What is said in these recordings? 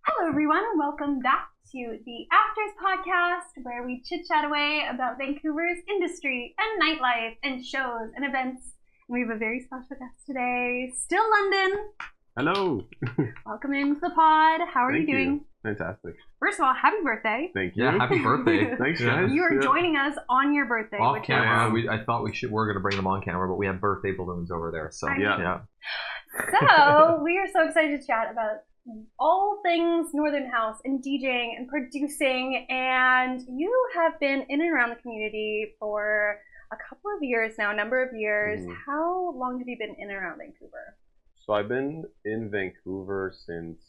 Hello, everyone, and welcome back to the Afters podcast, where we chit-chat away about Vancouver's industry and nightlife and shows and events. And we have a very special guest today, still London. Hello. Welcome into the pod. How are you doing? Fantastic. First of all, happy birthday. Thank you. Yeah, happy birthday. Thanks, guys. You are joining us on your birthday. Off which camera. is... I thought we were going to bring them on camera, but we have birthday balloons over there. So Yeah. So we are so excited to chat about all things Northern Haus and DJing and producing, and you have been in and around the community for a couple of years now, a number of years. Mm-hmm. How long have you been in and around Vancouver? So I've been in Vancouver since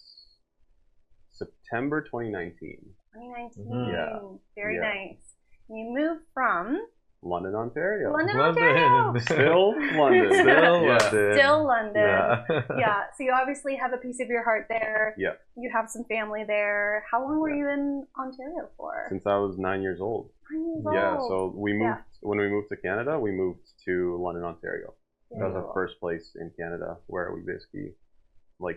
September 2019. 2019. Mm-hmm. Yeah. Very nice. And you moved from London, Ontario. London, Ontario. Still London. Still London. Yeah. Yeah. So you obviously have a piece of your heart there. Yeah. You have some family there. How long were you in Ontario for? Since I was 9 years old. 9 years Yeah. old. So we moved when we moved to Canada. We moved to London, Ontario. Yeah. That was our first place in Canada where we basically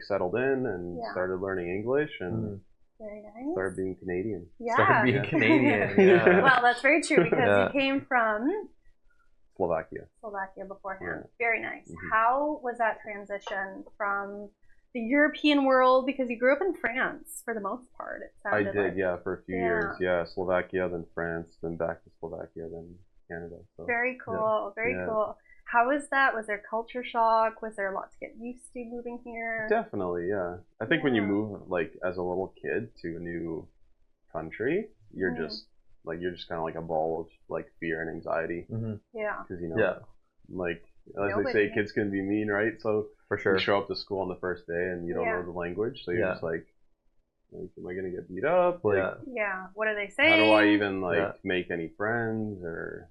settled in and started learning English and Very nice. started being Canadian. Yeah. Started being Canadian. Yeah. Well, that's very true because you came from Slovakia. Slovakia beforehand. Yeah. Very nice. Mm-hmm. How was that transition from the European world, because you grew up in France for the most part? It I sounded did, like. for a few years. Yeah, Slovakia, then France, then back to Slovakia, then Canada. So. Very cool. Very cool. How was that? Was there culture shock? Was there a lot to get used to moving here? Definitely, yeah. I think when you move as a little kid to a new country, you're just kind of like a ball of fear and anxiety. Mm-hmm. Yeah. Because as Nobody. they say, kids can be mean, right? So For sure. you show up to school on the first day and you don't know the language, so you're just like, am I gonna get beat up? Yeah. What are they saying? How do I even make any friends or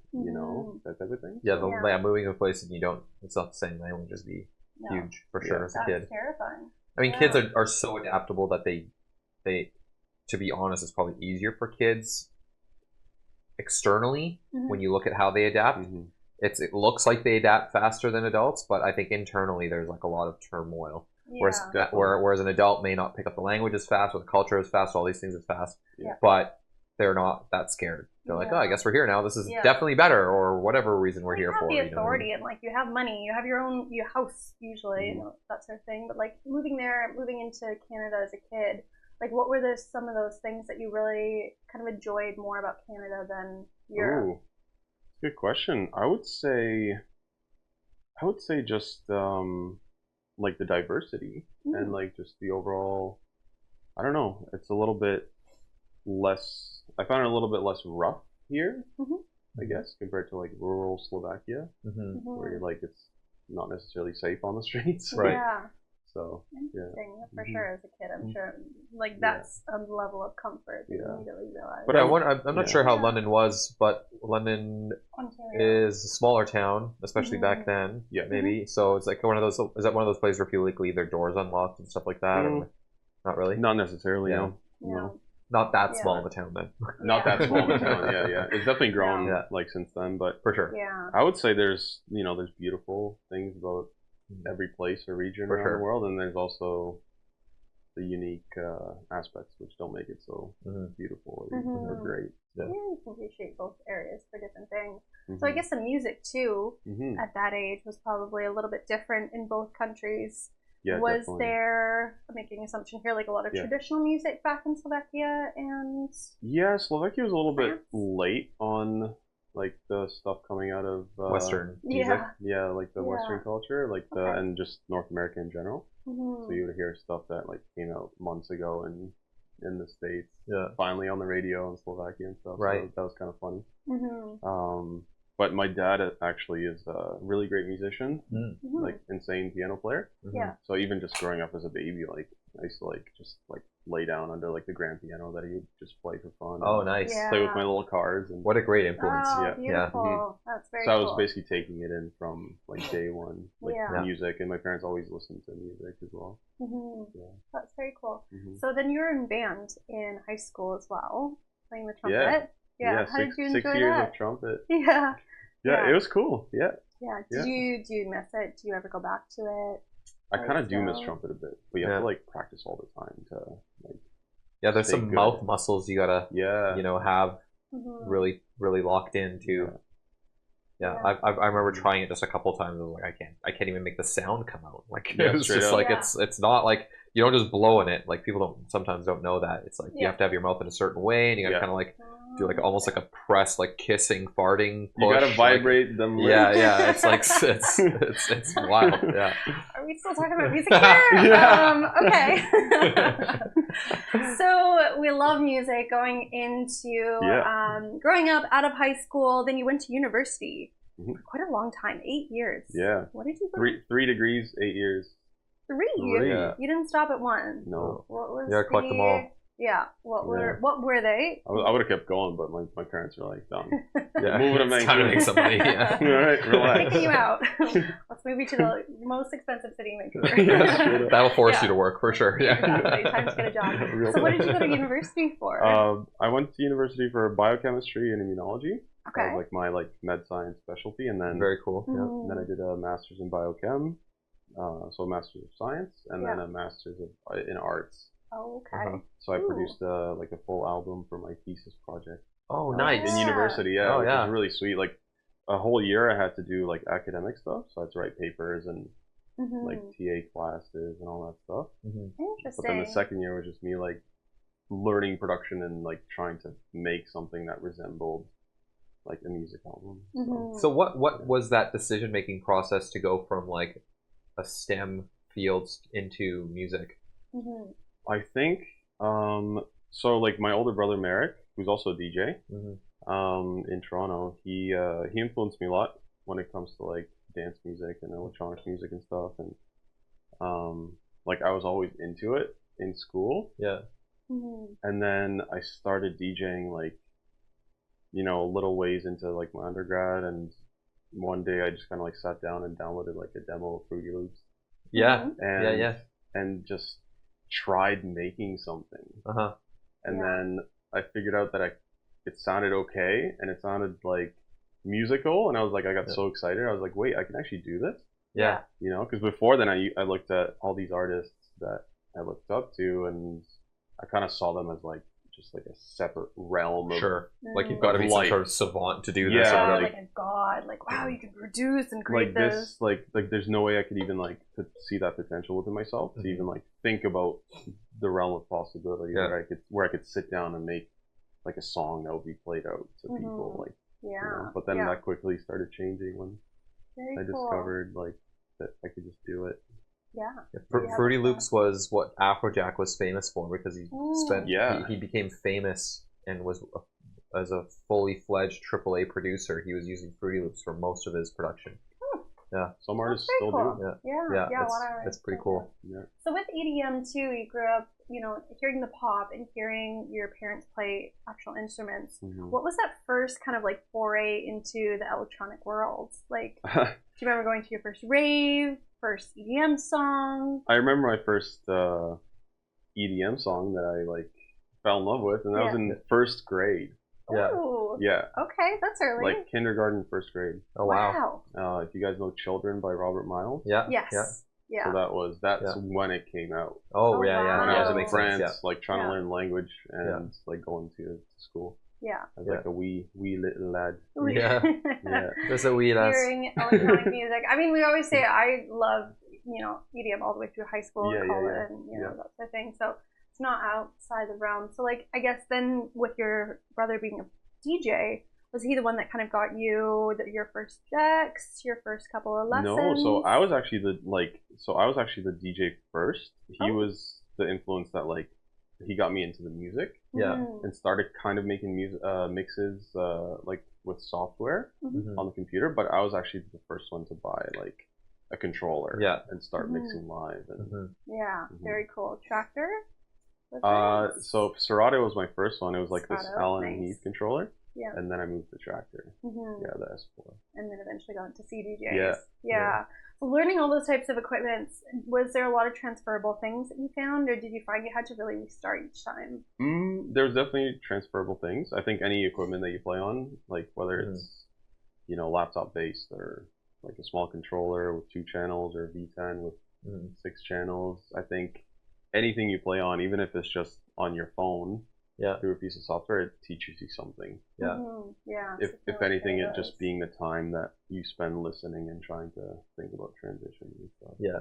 that type of thing? Yeah, moving to a place that you don't, it's not the same language as huge for sure as a kid. That's terrifying. I mean, kids are so adaptable that they, to be honest, it's probably easier for kids externally when you look at how they adapt. Mm-hmm. It looks like they adapt faster than adults, but I think internally there's a lot of turmoil. Yeah. Whereas an adult may not pick up the language as fast, or the culture as fast, all these things as fast, but they're not that scared. They're like, oh, I guess we're here now. This is definitely better, or whatever reason we're here for. You have the authority, and you have money, you have your house usually, that sort of thing. But moving into Canada as a kid, what were some of those things that you really kind of enjoyed more about Canada than Europe? Ooh, good question. I would say just the diversity and just the overall, I don't know, it's a little bit less, I found it a little bit less rough here, I guess, compared to rural Slovakia, where you're it's not necessarily safe on the streets. Right. Yeah. So, interesting. For sure, as a kid, I'm sure that's a level of comfort that you immediately realize. But I'm not sure how London was, but London is a smaller town, especially back then. Yeah, maybe. So it's one of those. Is that one of those places where people leave their doors unlocked and stuff like that? Or not really. Not necessarily. Yeah. No. Not that small of a town then. Not that small of a town. Yeah. It's definitely grown since then, but for sure. Yeah. I would say there's beautiful things about every place or region around the world, and there's also the unique aspects which don't make it so beautiful or great. Yeah, you can appreciate both areas for different things. So I guess the music too at that age was probably a little bit different in both countries. Yeah, was definitely. There, I'm making an assumption here, a lot of traditional music back in Slovakia and... Yeah, Slovakia was a little bit late on the stuff coming out of Western music. Yeah, the Western culture, and just North America in general. So you would hear stuff that came out months ago in the States. Yeah. Finally on the radio in Slovakia and stuff. Right. So that was kind of funny. But my dad actually is a really great musician, insane piano player. Yeah. So even just growing up as a baby, I used to just lay down under the grand piano that he would just play for fun. Oh, nice. Play with my little cards. And what a great influence. Oh, beautiful. That's very cool. So I was basically taking it in from day one, music, and my parents always listened to music as well. Yeah. That's very cool. So then you were in band in high school as well, playing the trumpet. Yeah. How did you enjoy 6 years that? of trumpet. Yeah, it was cool. Yeah. Do you miss it? Do you ever go back to it? I kind of do miss trumpet a bit, but you have to practice all the time to Yeah, there's stay some good. mouth muscles you gotta, you know, have really, really locked in to. Yeah, I remember trying it just a couple times. I was like, I can't even make the sound come out. Like it's just like it's not like you don't just blow in it. Like people sometimes don't know that. It's like you have to have your mouth in a certain way, and you gotta kind of like do like almost like a press, like kissing, farting. Push. You gotta vibrate them. Yeah. It's like it's wild. Yeah. Are we still talking about music here? Okay. So we love music. Going into growing up out of high school, then you went to university for quite a long time, 8 years. Yeah. What did you go? 3 degrees, 8 years. 3? Yeah. You didn't stop at 1. No. What was collect them all. Yeah. What were they? I would have kept going, but my parents were like, "Done. Yeah, moving to Vancouver. Make some money." Yeah. All right, relax. Taking you out. Let's move you to the most expensive city in Vancouver. That'll force you to work for sure. Yeah. Exactly. Time to get a job. So what did you go to university for? I went to university for biochemistry and immunology. Okay. That was like my med science specialty, and then very cool. And then I did a master's in biochem, so a master's of science, and then a master's in arts. Oh, okay. So I produced like a full album for my thesis project. Oh, nice. In university, yeah. Oh, It was really sweet. Like a whole year I had to do like academic stuff, so I had to write papers and like TA classes and all that stuff. Interesting. But then the second year was just me like learning production and like trying to make something that resembled like a music album. So what was that decision making process to go from like a STEM field into music? I think so like my older brother Merrick, who's also a DJ in Toronto, he influenced me a lot when it comes to like dance music and electronic music and stuff, and like I was always into it in school. And then I started DJing like, you know, little ways into like my undergrad, and one day I just kind of like sat down and downloaded like a demo of Fruity Loops. And just tried making something. And then I figured out that it sounded okay, and it sounded like musical, and I was like, I got so excited. I was like, wait, I can actually do this. You know, because before then I looked at all these artists that I looked up to, and I kind of saw them as like just like a separate realm of like you've got to be some sort of savant to do this. Like a god, like wow, you can produce and create like this. Like there's no way I could even like to see that potential within myself to even like think about the realm of possibility where I could sit down and make like a song that would be played out to people, like you know? But then that quickly started changing when I discovered like that I could just do it. Fruity Loops was what Afrojack was famous for, because he he became famous and was as a fully fledged AAA producer. He was using Fruity Loops for most of his production. Some artists still do. That's pretty cool. So with EDM too, you grew up, you know, hearing the pop and hearing your parents play actual instruments. What was that first kind of like foray into the electronic world? Like, do you remember going to your first rave, first EDM song? I remember my first EDM song that I like fell in love with, and that was in first grade. Okay, that's early. Like kindergarten, first grade. Oh wow. If you guys know "Children" by Robert Miles. So that's when it came out. Wow. When I was in France, like trying to learn language and like going to school. As like a wee little lad. There's a wee lad. Hearing electronic music. I mean, we always say I love, you know, EDM all the way through high school and college and you know that sort of thing. So it's not outside the realm. So like I guess then with your brother being a DJ, was he the one that kind of got you your first decks, your first couple of lessons? No, so I was actually the DJ first. He was the influence that like he got me into the music. And started kind of making music mixes like with software on the computer, but I was actually the first one to buy like a controller and start mixing live. And, very cool. Tractor? So Serato was my first one. It was like this Allen and Heath controller. And then I moved to Tractor. The S4. And then eventually got into CDJs. So learning all those types of equipment, was there a lot of transferable things that you found, or did you find you had to really restart each time? There's definitely transferable things. I think any equipment that you play on, like whether it's, you know, laptop based or like a small controller with 2 channels or a V10 with 6 channels, I think anything you play on, even if it's just on your phone Yeah. through a piece of software, it teaches you something. Yeah. Yeah. If anything, it just being the time that you spend listening and trying to think about transitions and stuff. Yeah.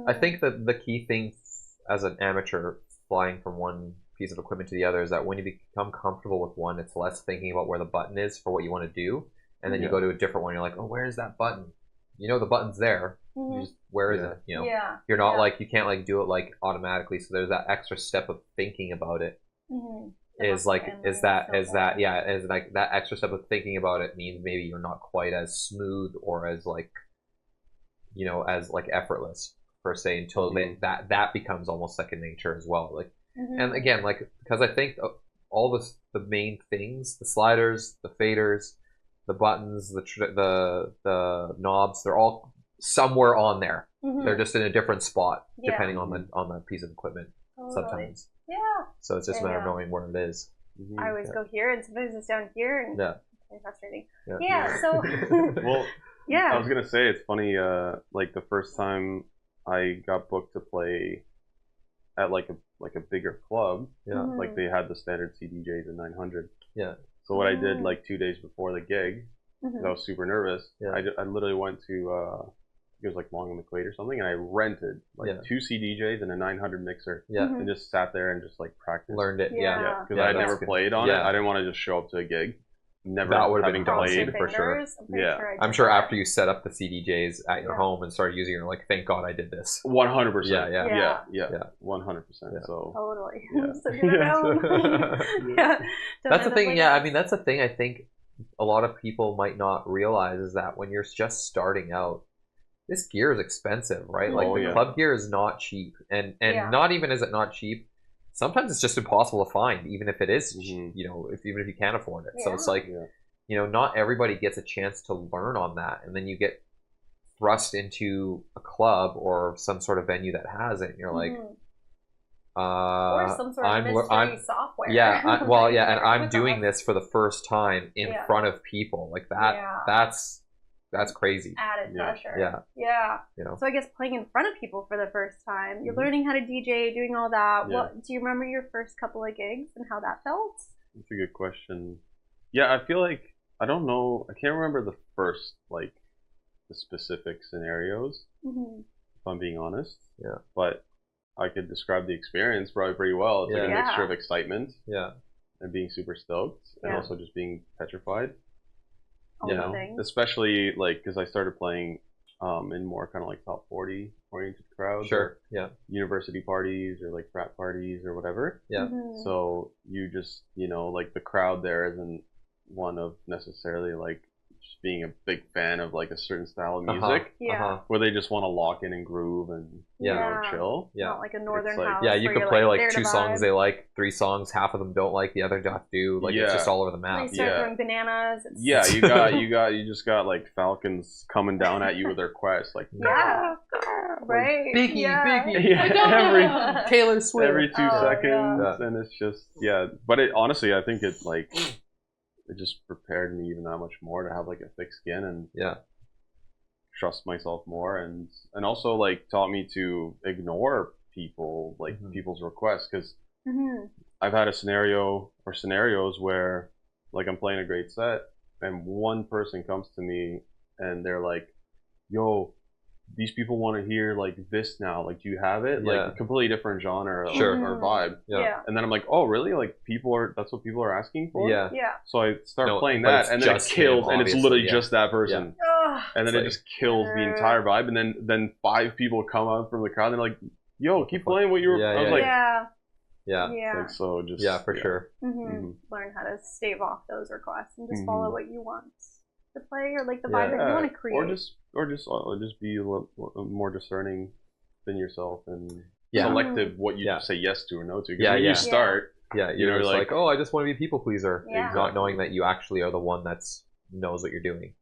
I think that the key thing as an amateur flying from one piece of equipment to the other is that when you become comfortable with one, it's less thinking about where the button is for what you want to do, and then you go to a different one, you're like, oh, where is that button? You know the button's there. You just, where is it? You know, you're not like, you can't like do it like automatically. So there's that extra step of thinking about it. Is like that extra step of thinking about it means maybe you're not quite as smooth or as like, you know, as like effortless per se until that becomes almost second nature as well. Like, and again, like, because I think all the main things, the sliders, the faders, the buttons, the knobs, they're all somewhere on there. They're just in a different spot depending on the piece of equipment sometimes. Yeah. So it's just a matter of knowing where it is. I always go here, and sometimes it's down here, and it's really frustrating. So well, I was gonna say it's funny. Like the first time I got booked to play at like a bigger club, like they had the standard CDJs in 900. Yeah. So what I did like 2 days before the gig, 'cause I was super nervous. I literally went to it was like Long in the Quaid or something, and I rented like 2 CDJs and a 900 mixer, and just sat there and just like practiced. Learned it, because I had never played on it. I didn't want to just show up to a gig, never having played for sure. I'm sure after you set up the CDJs at your home and started using it, you're like, thank God I did this. 100%. Yeah. 100%. So totally. That's the thing. Yeah, I mean that's the thing. I think a lot of people might not realize is that when you're just starting out, this gear is expensive, right? Like the club gear is not cheap, and not even is it not cheap. Sometimes it's just impossible to find, even if it is, you know, even if you can't afford it. So it's like, you know, not everybody gets a chance to learn on that, and then you get thrust into a club or some sort of venue that has it, and you're like, or some sort of mystery software. And I'm doing this for the first time in front of people like that. That's crazy. Added pressure. You know. So I guess playing in front of people for the first time, you're learning how to DJ, doing all that. What do you remember your first couple of gigs and how that felt? That's a good question. Yeah, I feel like I don't know. I can't remember the first like the specific scenarios. If I'm being honest. Yeah. But I could describe the experience probably pretty well. It's like a mixture of excitement. And being super stoked, and also just being petrified. You know, especially like because I started playing in more kind of like top 40 oriented crowds, university parties or like frat parties or whatever. So you just, you know, like the crowd there isn't one of necessarily like just being a big fan of like a certain style of music, where they just want to lock in and groove and you know, chill. Not like a Northern House. You can play like 2 songs they like, 3 songs, half of them don't like, the other half do. Like it's just all over the map. They start throwing bananas. You just got like falcons coming down at you with their quest, like right, Biggie, every Taylor Swift every 2 seconds, and it's just But it honestly, I think it like. It just prepared me even that much more to have like a thick skin and trust myself more, and also like taught me to ignore people, like people's requests, because I've had a scenarios where like I'm playing a great set and one person comes to me and they're like, yo, these people want to hear like this now, like do you have it? Like a completely different genre or vibe. And then I'm like, oh really? Like that's what people are asking for? So I start playing that, and then it kills, and it's literally just that person. And then it just kills the entire vibe, and then 5 people come up from the crowd and they're like, yo, keep playing what you were I was like, like, so just for sure. Learn how to stave off those requests and just follow what you want to play, or like the vibe that you want to create, or just be a little more discerning than yourself and selective what you say yes to or no to. When you start, you're just like, oh, I just want to be a people pleaser, not knowing that you actually are the one that's knows what you're doing.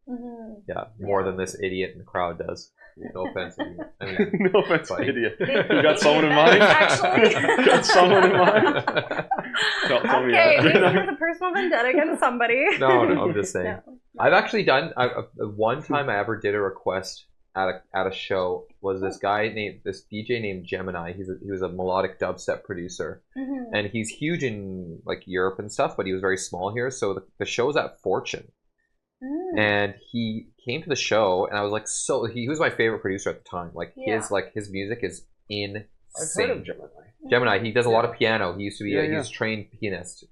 More than this idiot in the crowd does. No offense, idiot. I mean, no offense, idiot. You got someone in mind? Actually, got someone in mind. Okay, this is a personal vendetta against somebody. No, I'm just saying. I've actually done one time I ever did a request at a show was this DJ named Gemini. He was a melodic dubstep producer, and he's huge in like Europe and stuff, but he was very small here. So the show's at Fortune, and he came to the show, and I was like, he was my favorite producer at the time. Like his music is insane. I've heard of Gemini. Gemini, he does a lot of piano. He used to be he's a trained pianist,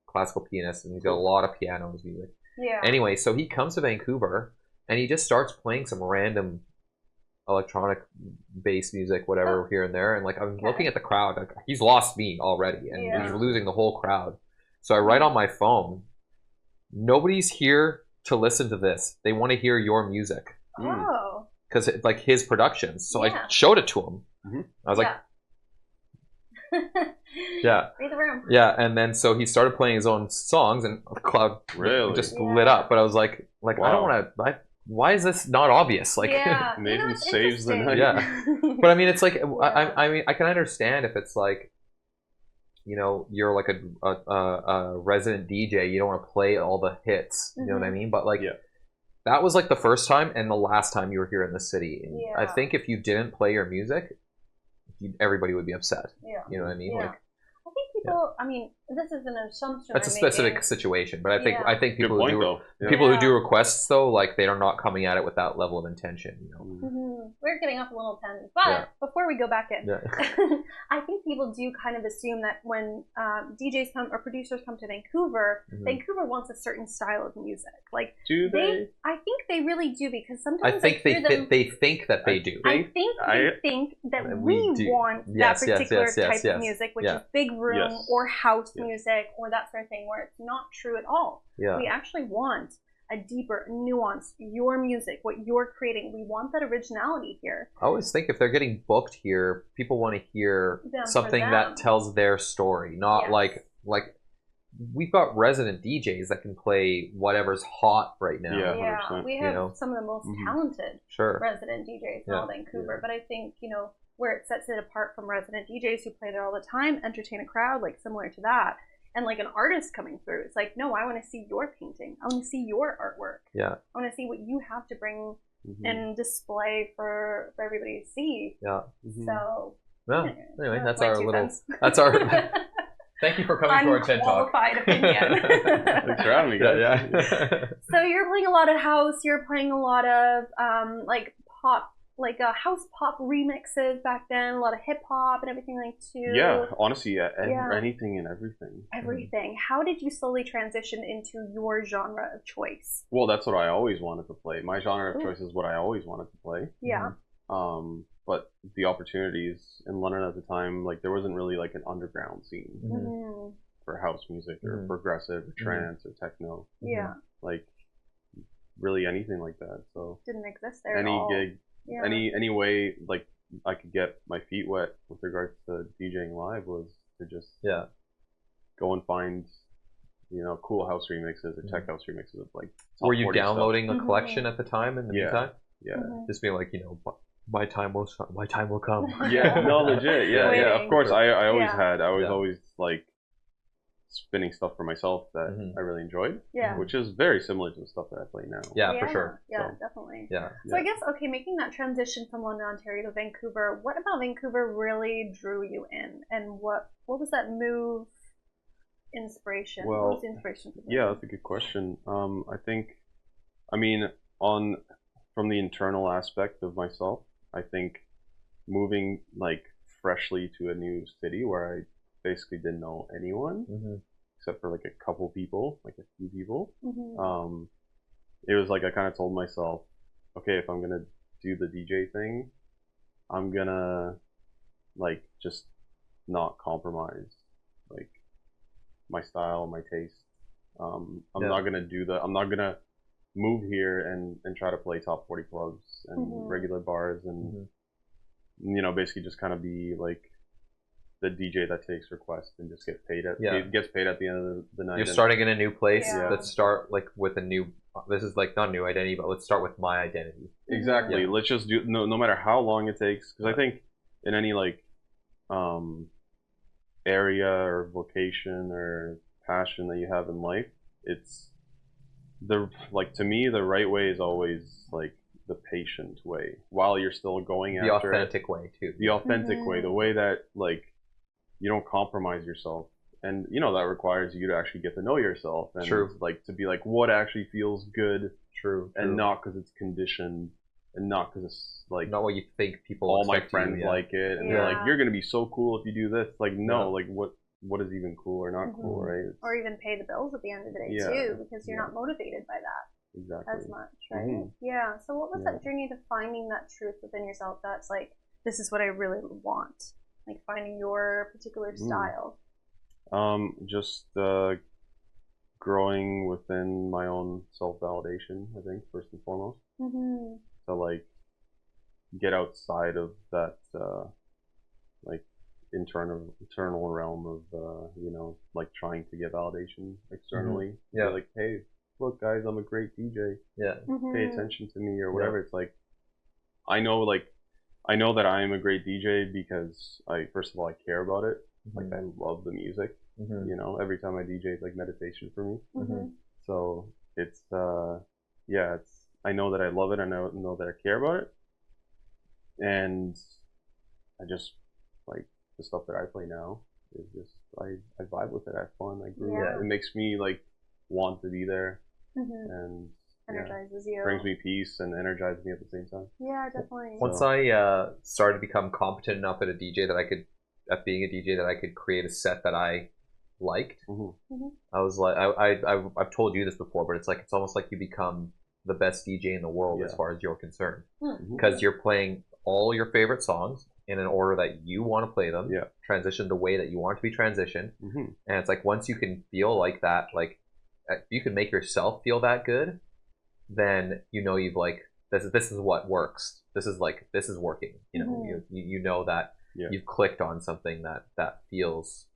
classical pianist, and he's got a lot of piano in his music. Yeah. Anyway, so he comes to Vancouver, and he just starts playing some random electronic bass music, whatever, here and there. And like I'm looking at the crowd, like, he's lost me already, and he's losing the whole crowd. So I write on my phone, nobody's here to listen to this. They want to hear your music. Oh. Because it's like his productions. So I showed it to him. I was like, read the room. Yeah, and then so he started playing his own songs, and the crowd just lit up. But I was like I don't want to. Why is this not obvious? Like, Mazen saves the night. Yeah, but I mean, it's like I mean, I can understand if it's like, you know, you're like a resident DJ, you don't want to play all the hits. You know what I mean? But like, that was like the first time and the last time you were here in the city. And I think if you didn't play your music, everybody would be upset. You know what I mean? Like, I think people. I mean, this is an assumption. That's a specific situation, but I think people who do requests though, like they are not coming at it with that level of intention. You know. We're getting off a little tangent, but before we go back in, I think people do kind of assume that when DJs come or producers come to Vancouver, Vancouver wants a certain style of music. Like, do they? I think they really do, because sometimes I think they think that they do. I think they think that we want that particular type of music, which is big room or house music or that sort of thing, where it's not true at all. We actually want a deeper, nuanced, your music, what you're creating. We want that originality here. I always think if they're getting booked here, people want to hear something that tells their story, not like we've got resident DJs that can play whatever's hot right now. Yeah, we have some of the most talented resident DJs in all Vancouver, but I think, you know, where it sets it apart from resident DJs who play there all the time, entertain a crowd, like similar to that, and like an artist coming through, it's like, no, I want to see your painting. I want to see your artwork. I want to see what you have to bring and display for everybody to see. So, anyway, that's our little. That's our. Thank you for coming to our TED Talk. Unqualified opinion. Thanks for having me, guys. So you're playing a lot of house. You're playing a lot of like pop. Like house pop remixes back then, a lot of hip hop and everything like too. Yeah, honestly, anything and everything. Everything. How did you slowly transition into your genre of choice? Well, that's what I always wanted to play. My genre of choice is what I always wanted to play. But the opportunities in London at the time, like there wasn't really like an underground scene for house music or progressive or trance or techno. Like really anything like that. So didn't exist there. Any at all. gig. Any way like I could get my feet wet with regards to DJing live was to just go and find, you know, cool house remixes or tech house remixes of like. Were you downloading a collection at the time in the meantime? Just being like, you know, my time will come. No, legit. Yeah. Of course, I always had. I was always like spinning stuff for myself that I really enjoyed, which is very similar to the stuff that I play now. For sure. Definitely. So I guess, making that transition from London, Ontario to Vancouver, what about Vancouver really drew you in, and what was that move inspiration? Well, what was the inspiration for that? That's a good question. I think, from the internal aspect of myself, I think moving like freshly to a new city where I basically didn't know anyone except for like a couple people, like a few people. It was like I kind of told myself, okay, if I'm gonna do the DJ thing, I'm gonna like just not compromise like my style, my taste. I'm not gonna move here and try to play top 40 clubs and regular bars and you know, basically just kind of be like the DJ that takes requests and just gets paid at the end of the night. You're starting in a new place. Let's start like with a new. This is like not new identity, but let's start with my identity. Exactly. Let's just do no matter how long it takes, because I think in any like area or vocation or passion that you have in life, it's to me the right way is always like the patient way while you're still going the after authentic way too. The authentic way, the way that like you don't compromise yourself, and you know that requires you to actually get to know yourself and like to be like what actually feels good, and not because it's conditioned, and not because it's like not what you think people. All my friends like it, and they're like, you're gonna be so cool if you do this. Like no, like what is even cool or not cool, right? Or even pay the bills at the end of the day too, because you're not motivated by that as much, right? Yeah. So what was that journey to finding that truth within yourself? That's like, this is what I really want. Like finding your particular style. Just growing within my own self-validation, I think, first and foremost. To like get outside of that like internal realm of you know, like trying to get validation externally. Be like, hey, look guys, I'm a great DJ. Pay attention to me or whatever. It's like I know that I am a great DJ because first of all I care about it. Like I love the music. You know, every time I DJ it's like meditation for me. So it's I know that I love it, I know that I care about it. And I just like the stuff that I play now is just I vibe with it, I have fun, I groove. It makes me like want to be there. And energizes you, brings me peace and energizes me at the same time. Yeah, definitely. Once I started to become competent enough at being a DJ that I could create a set that I liked, I was like, I've told you this before, but it's almost like you become the best DJ in the world as far as you're concerned, because you're playing all your favorite songs in an order that you want to play them, transition the way that you want to be transitioned, and it's like once you can feel like that, like if you can make yourself feel that good, then you know you've like this is what works. This is working. You know, you know that you've clicked on something that feels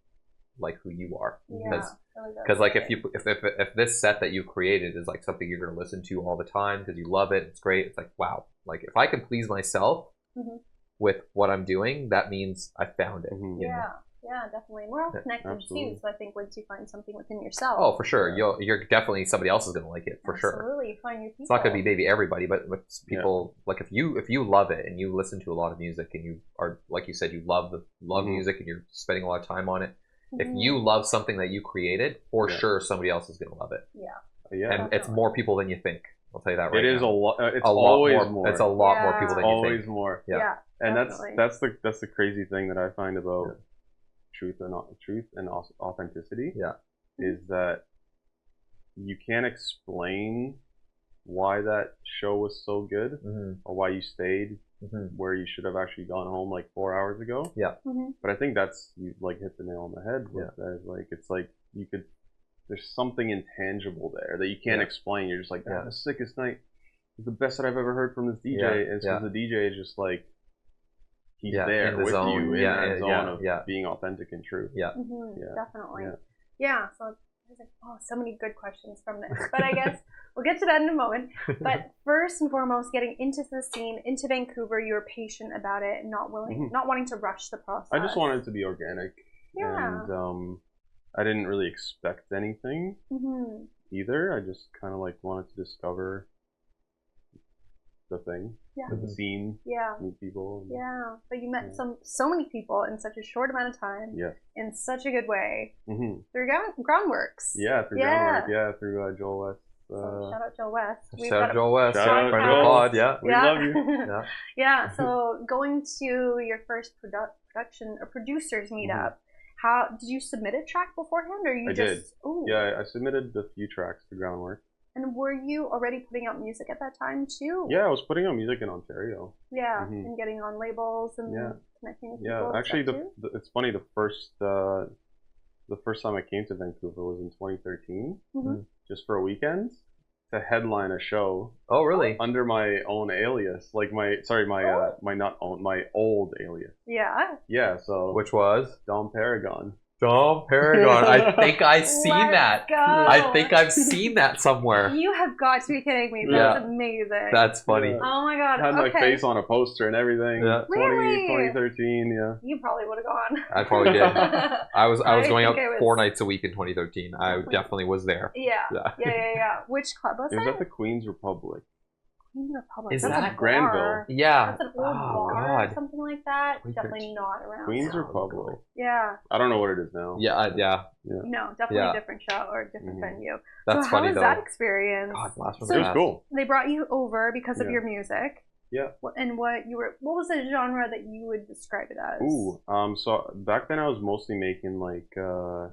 like who you are. Because like if this set that you created is like something you're going to listen to all the time because you love it, it's great. It's like wow, like if I can please myself with what I'm doing, that means I found it. You know? Yeah, definitely. We're all connected too, so I think once you find something within yourself. Oh, for sure. You're definitely somebody else is going to like it for sure. Absolutely, find your people. It's not going to be maybe everybody, but people like if you love it and you listen to a lot of music and you are like you said you love music and you're spending a lot of time on it. If you love something that you created, for sure somebody else is going to love it. And definitely. It's more people than you think. I'll tell you that right now. It is a lot. It's always more. It's a lot more people than you think. Always more. Yeah. And that's the crazy thing that I find about truth and authenticity. Is that you can't explain why that show was so good or why you stayed where you should have actually gone home like 4 hours ago. But I think you like hit the nail on the head with that. Like it's like there's something intangible there that you can't explain. You're just like, the sickest night is the best that I've ever heard from this DJ. And so the DJ is just like he's there with you in that zone of being authentic and true. Definitely. So there's like, so many good questions from this. But I guess we'll get to that in a moment. But first and foremost, getting into the scene, into Vancouver, you were patient about it and not wanting to rush the process. I just wanted it to be organic. And I didn't really expect anything either. I just kind of like wanted to discover the thing, the scene, meet people. But you met so many people in such a short amount of time, in such a good way, through Groundworks. Through Groundwork, through Joel West. So shout out Joel West. Shout out Joel West. Friend of the pod, we love you. So going to your first production or producers meetup, how did you submit a track beforehand, or I did. I submitted a few tracks to Groundwork. And were you already putting out music at that time too? Yeah, I was putting out music in Ontario. And getting on labels and connecting with people. Actually, it's funny. The first time I came to Vancouver was in 2013, just for a weekend to headline a show. Oh, really? Under my own alias, like my old alias. Yeah. So which was Dom Paragon. Dom Paragon. I think I've seen that. I think I've seen that somewhere. You have got to be kidding me. That's amazing. That's funny. Oh my god. I had my face on a poster and everything. Really? 2013, You probably would have gone. I probably did. I was going out 4 nights a week in 2013. I definitely was there. Yeah. Which club was it? It was at the Queen's Republic. Queen's Republic. Is That's that a Granville? bar. Yeah. That's an old bar or something like that. Definitely not around. Queen's now. Republic. Yeah. I don't know what it is now. Yeah. No, definitely a different show or a different venue. That's so funny, how was that experience? God, blast from So the It was past. cool. they brought you over because of your music. Yeah. And what was the genre that you would describe it as? Ooh, so back then I was mostly making like kind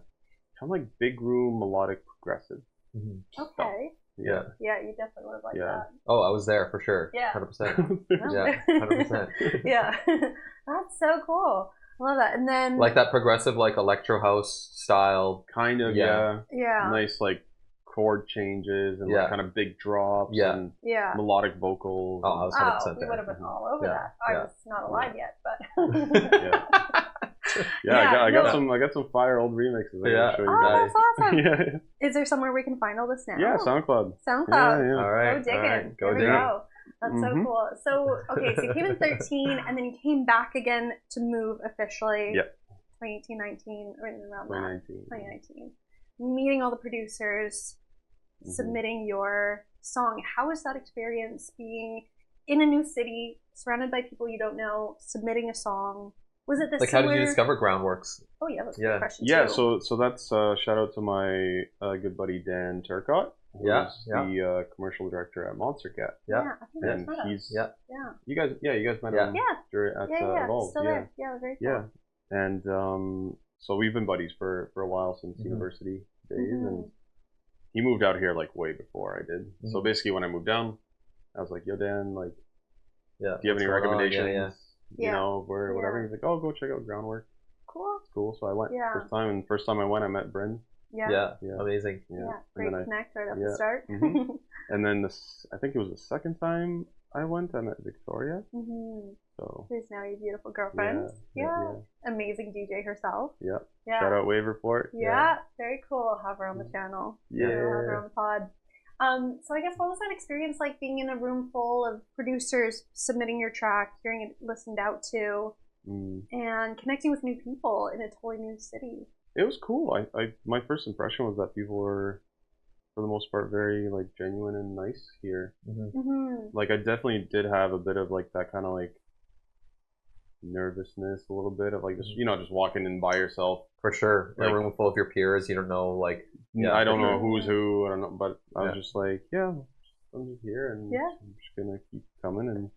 of like big room melodic progressive. Okay. Yeah. Yeah, you definitely would have liked that. Oh, I was there for sure. Yeah. 100%. No. Yeah, 100%. Yeah. That's so cool. I love that. And then Like that progressive, like electro house style. Kind of, Yeah. Nice like chord changes and like kind of big drops and melodic vocals. Oh, I was 100% we there. would have been all over that. I was not alive yet, but I got some fire old remixes. I gotta show you guys. That's awesome. Yeah. Is there somewhere we can find all this now? Yeah, SoundCloud. SoundCloud. All right. Go digging. Go There we dig go. That's so cool. So, okay, so you came in 13, and then you came back again to move officially. Yep. 2018, 19, or around 2019. 2019. Meeting all the producers, submitting your song. How was that experience being in a new city, surrounded by people you don't know, submitting a song? Was it the like similar... how did you discover Groundworks? Oh yeah, that's a good question Yeah, too. so that's shout out to my good buddy Dan Turcott. Who's the commercial director at Monster Cat. Yeah, I think and met he's him. You guys met him at Evolve. Still there. Yeah, very cool. Yeah, and so we've been buddies for a while since university days, and he moved out here like way before I did. So basically, when I moved down, I was like, "Yo, Dan, like, do you have any recommendations? You know, where whatever." He's like, "Oh, go check out Groundwork." Cool. It's cool. So I went first time I went, I met Bryn. Yeah. Amazing. Great connect right at the start. And then I think it was the second time I went, I met Victoria. So who's now your beautiful girlfriend. Amazing DJ herself. Yeah. Shout out Wave Report. Very cool. I'll have her on the channel. Yeah. I'll have her on the pod. So I guess what was that experience like, being in a room full of producers submitting your track, hearing it listened out to, and connecting with new people in a totally new city? It was cool. My first impression was that people were, for the most part, very like genuine and nice here. Like I definitely did have a bit of like that kind of like nervousness, a little bit of like just just walking in by yourself. For sure, like, a room full of your peers. You don't know like. I don't know who's who. I don't know, but I was just like, I'm just here and I'm just gonna keep coming and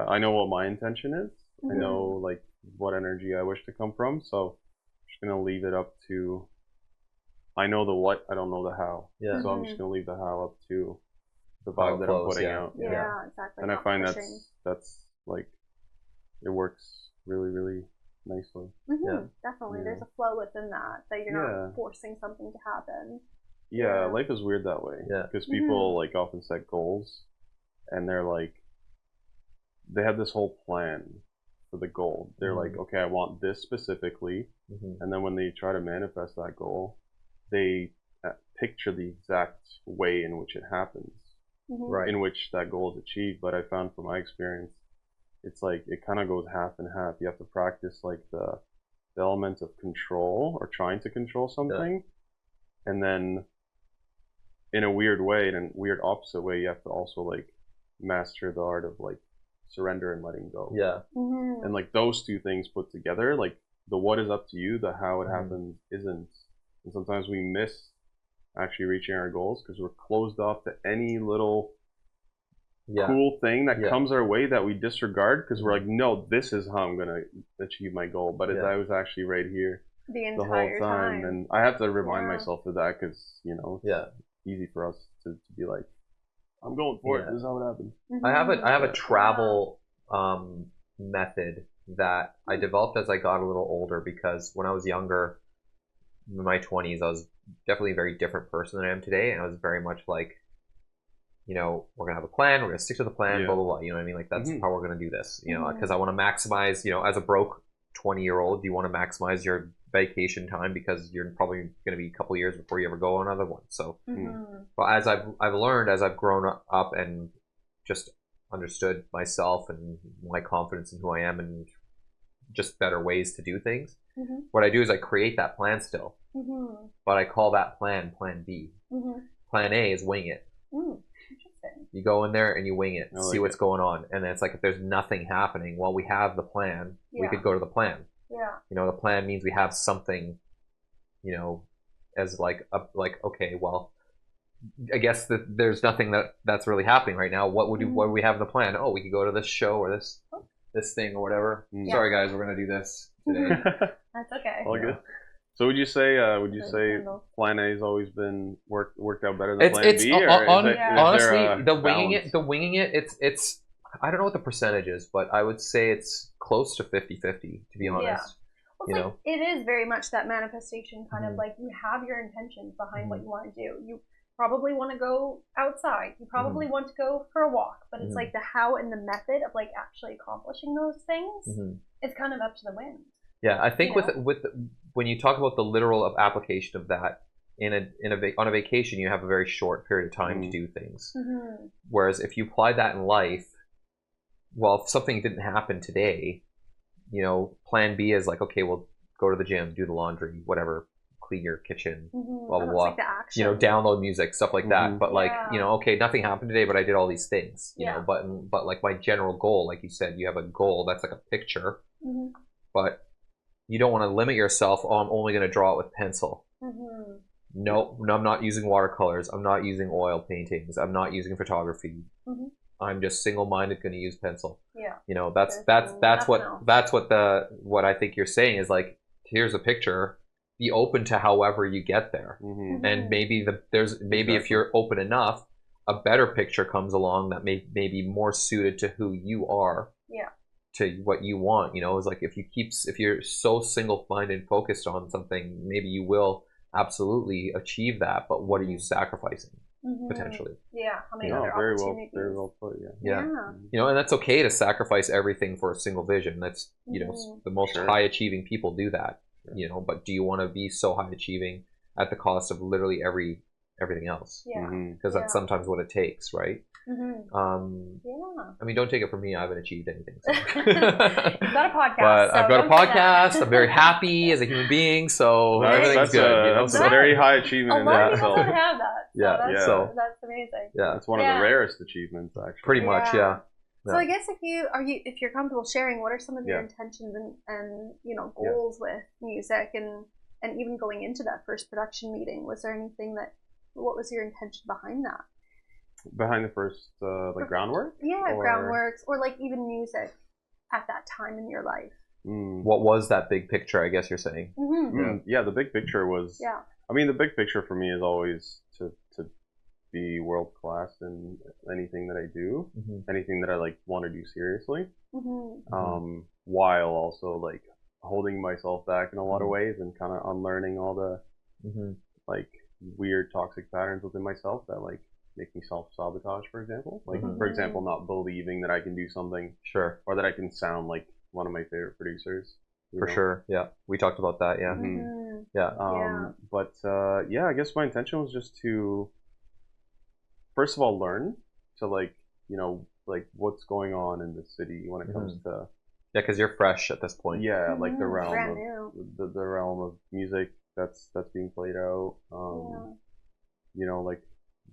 I know what my intention is. I know like what energy I wish to come from, so I'm just gonna leave it up to. I know the what, I don't know the how. So I'm just gonna leave the how up to the vibe that I'm putting out. Yeah, exactly. And I find that's like it works really, really nicely. Definitely. There's a flow within that you're not forcing something to happen. Yeah, life is weird that way. Because people like often set goals and they're like they have this whole plan for the goal. They're like, okay, I want this specifically, and then when they try to manifest that goal, they picture the exact way in which it happens, in which that goal is achieved. But I found from my experience, it's like it kind of goes half and half. You have to practice like the element of control or trying to control something, and then in a weird way, in a weird opposite way, you have to also like master the art of like surrender and letting go. And like those two things put together, like the what is up to you, the how it happens isn't. And sometimes we miss actually reaching our goals because we're closed off to any little cool thing that comes our way that we disregard because we're like, no, this is how I'm gonna achieve my goal. But I was actually right here the whole time, and I have to remind myself of that because it's easy for us to be like, I'm going for it. This is how it happens. I have a travel method that I developed as I got a little older, because when I was younger, in my 20s, I was definitely a very different person than I am today, and I was very much like, we're gonna have a plan, we're gonna stick to the plan, blah blah blah. You know what I mean? Like that's how we're gonna do this. Because I want to maximize. As a broke 20-year-old, you want to maximize your vacation time because you're probably going to be a couple of years before you ever go on another one. So, but as I've learned, as I've grown up and just understood myself and my confidence in who I am and just better ways to do things, what I do is I create that plan still, but I call that plan B. Plan A is wing it. You go in there and you wing it, see what's it. going on, and then it's like if there's nothing happening, well, we have the plan. We could go to the plan. Yeah. You know, the plan means we have something, you know, as like okay, well, I guess that there's nothing that's really happening right now. What would we have in the plan? Oh, we could go to this show or this thing or whatever. Yeah. Sorry guys, we're gonna do this today. That's okay. All good. So would you say Plan A's always been worked out better than Plan B? Or honestly, the winging it, it's I don't know what the percentage is, but I would say it's close to 50-50, to be honest. Well, it's like, it is very much that manifestation kind of like you have your intentions behind what you want to do. You probably want to go outside. You probably want to go for a walk, but it's like the how and the method of like actually accomplishing those things. It's kind of up to the wind. Yeah, I think with when you talk about the literal application of that on a vacation, you have a very short period of time to do things. Whereas if you apply that in life, well, if something didn't happen today, you know, Plan B is like, okay, we'll go to the gym, do the laundry, whatever, clean your kitchen, blah blah blah. Like you know, download music, stuff like that. But like, you know, okay, nothing happened today, but I did all these things. You know, but like my general goal, like you said, you have a goal that's like a picture, but you don't want to limit yourself. Oh, I'm only going to draw it with pencil. No, I'm not using watercolors. I'm not using oil paintings. I'm not using photography. I'm just single-minded going to use pencil. Yeah. You know, that's what I think you're saying is like, here's a picture. Be open to however you get there, and maybe if you're open enough, a better picture comes along that may be more suited to who you are. Yeah. To what you want, you know, is like if you're so single-minded and focused on something, maybe you will absolutely achieve that. But what are you sacrificing potentially? Yeah, how many other very opportunities? well put. Yeah. You know, and that's okay to sacrifice everything for a single vision. That's you know the most high-achieving people do that. You know, but do you want to be so high-achieving at the cost of literally everything else? Yeah, because that's sometimes what it takes, right? I mean, don't take it from me. I haven't achieved anything. So. You've got a podcast. But I've got a podcast. I'm very happy as a human being, so everything's good. You know? That's a very high achievement. A lot of people don't have that. So that's amazing. Yeah, it's one of the rarest achievements, actually. Pretty much, yeah. So I guess if you're comfortable sharing, what are some of your intentions and you know goals with music and even going into that first production meeting? Was there anything what was your intention behind that? Behind the first like groundwork? Yeah, groundworks or like even music at that time in your life. What was that big picture, I guess you're saying? Yeah, the big picture was I mean the big picture for me is always to be world class in anything that I do, anything that I like want to do seriously. While also like holding myself back in a lot of ways and kind of unlearning all the like weird toxic patterns within myself that like make me self-sabotage, for example. Like, for example, not believing that I can do something. Sure. Or that I can sound like one of my favorite producers. For sure, yeah. We talked about that, yeah. But, I guess my intention was just to, first of all, learn to, like, you know, like, what's going on in the city when it comes to... Yeah, because you're fresh at this point. Yeah, like the realm of the realm of music that's being played out. You know, like,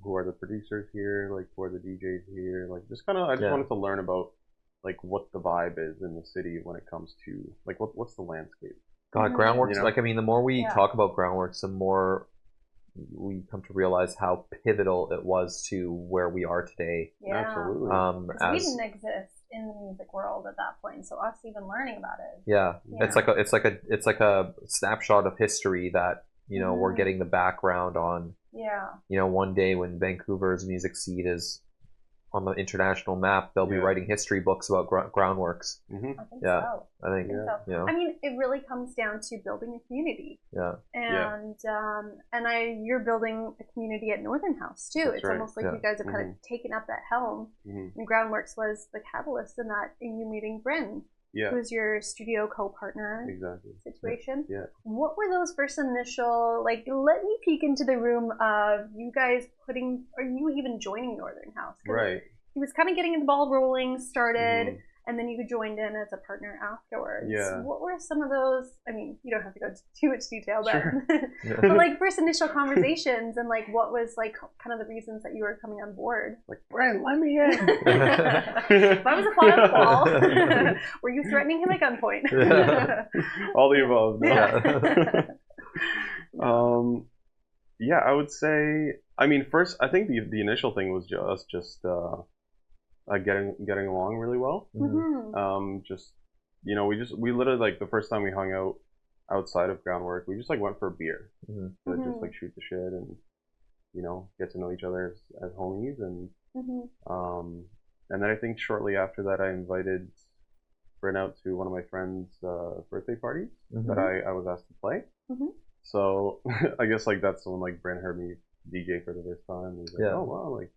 who are the producers here, like who are the DJs here, like just kind of I just wanted to learn about like what the vibe is in the city when it comes to like what's the landscape. God, groundworks, you know? Like I mean the more we talk about groundworks, the more we come to realize how pivotal it was to where we are today. Absolutely. We didn't exist in the music world at that point, so us even learning about it. It's like a snapshot of history that you know we're getting the background on. You know, one day when Vancouver's music scene is on the international map, they'll be writing history books about groundworks. I think so. I think so. You know. I mean, it really comes down to building a community. And you're building a community at Northern Haus too. It's almost like you guys have kind of taken up that helm. And Groundworks was the catalyst in that, in you meeting Bryn. Who's your studio co-partner situation. What were those first initial, like, let me peek into the room of you guys or you even joining Northern Haus? He was kind of getting the ball rolling, started, and then you joined in as a partner afterwards. Yeah. What were some of those? I mean, you don't have to go into too much detail, but, Sure. but like first initial conversations and like what was like kind of the reasons that you were coming on board? Like, Brent, let me in. Why was a fly on the wall? Were you threatening him at gunpoint? All the above. No. Yeah, I would say. I mean, first, I think the initial thing was just getting along really well. Mm-hmm. Just we literally like the first time we hung out outside of groundwork, we just like went for a beer to just like shoot the shit and get to know each other as homies and and then I think shortly after that I invited Bryn out to one of my friends' birthday parties that I was asked to play. So I guess like that's when like Bryn heard me DJ for the first time. He was like, oh wow, like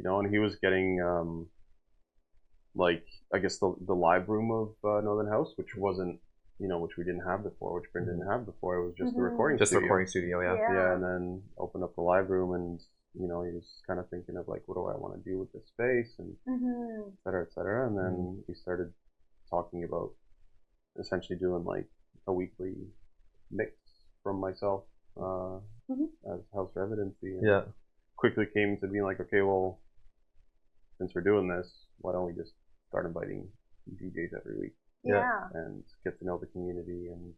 and he was getting like I guess the live room of Northern Haus, which wasn't which we didn't have before, which Bryn didn't have before. It was just the recording studio. Recording studio, yeah. And then opened up the live room, and he was kind of thinking of like, what do I want to do with this space, and et cetera. And then we started talking about essentially doing like a weekly mix from myself as Haus Residency. And quickly came to being like, okay, well, since we're doing this, why don't we just start inviting DJs every week? And get to know the community and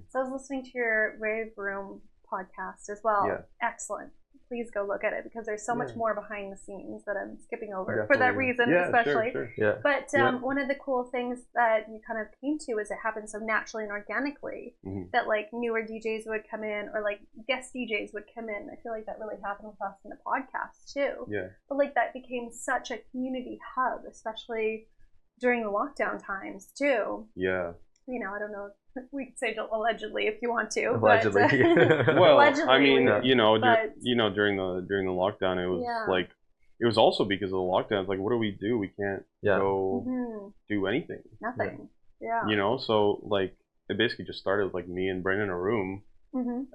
So I was listening to your Rave Room podcast as well. Excellent. Please go look at it because there's so much more behind the scenes that I'm skipping over for that reason, especially. Sure. But one of the cool things that you kind of came to is it happened so naturally and organically that like newer DJs would come in or like guest DJs would come in. I feel like that really happened with us in the podcast too. But like that became such a community hub, especially during the lockdown times too. I don't know. We could say allegedly if you want to. Allegedly. But, well, allegedly, I mean, during the lockdown, it was like it was also because of the lockdown. It's like, what do? We can't go do anything. Nothing. So like it basically just started with like me and Bryn in a room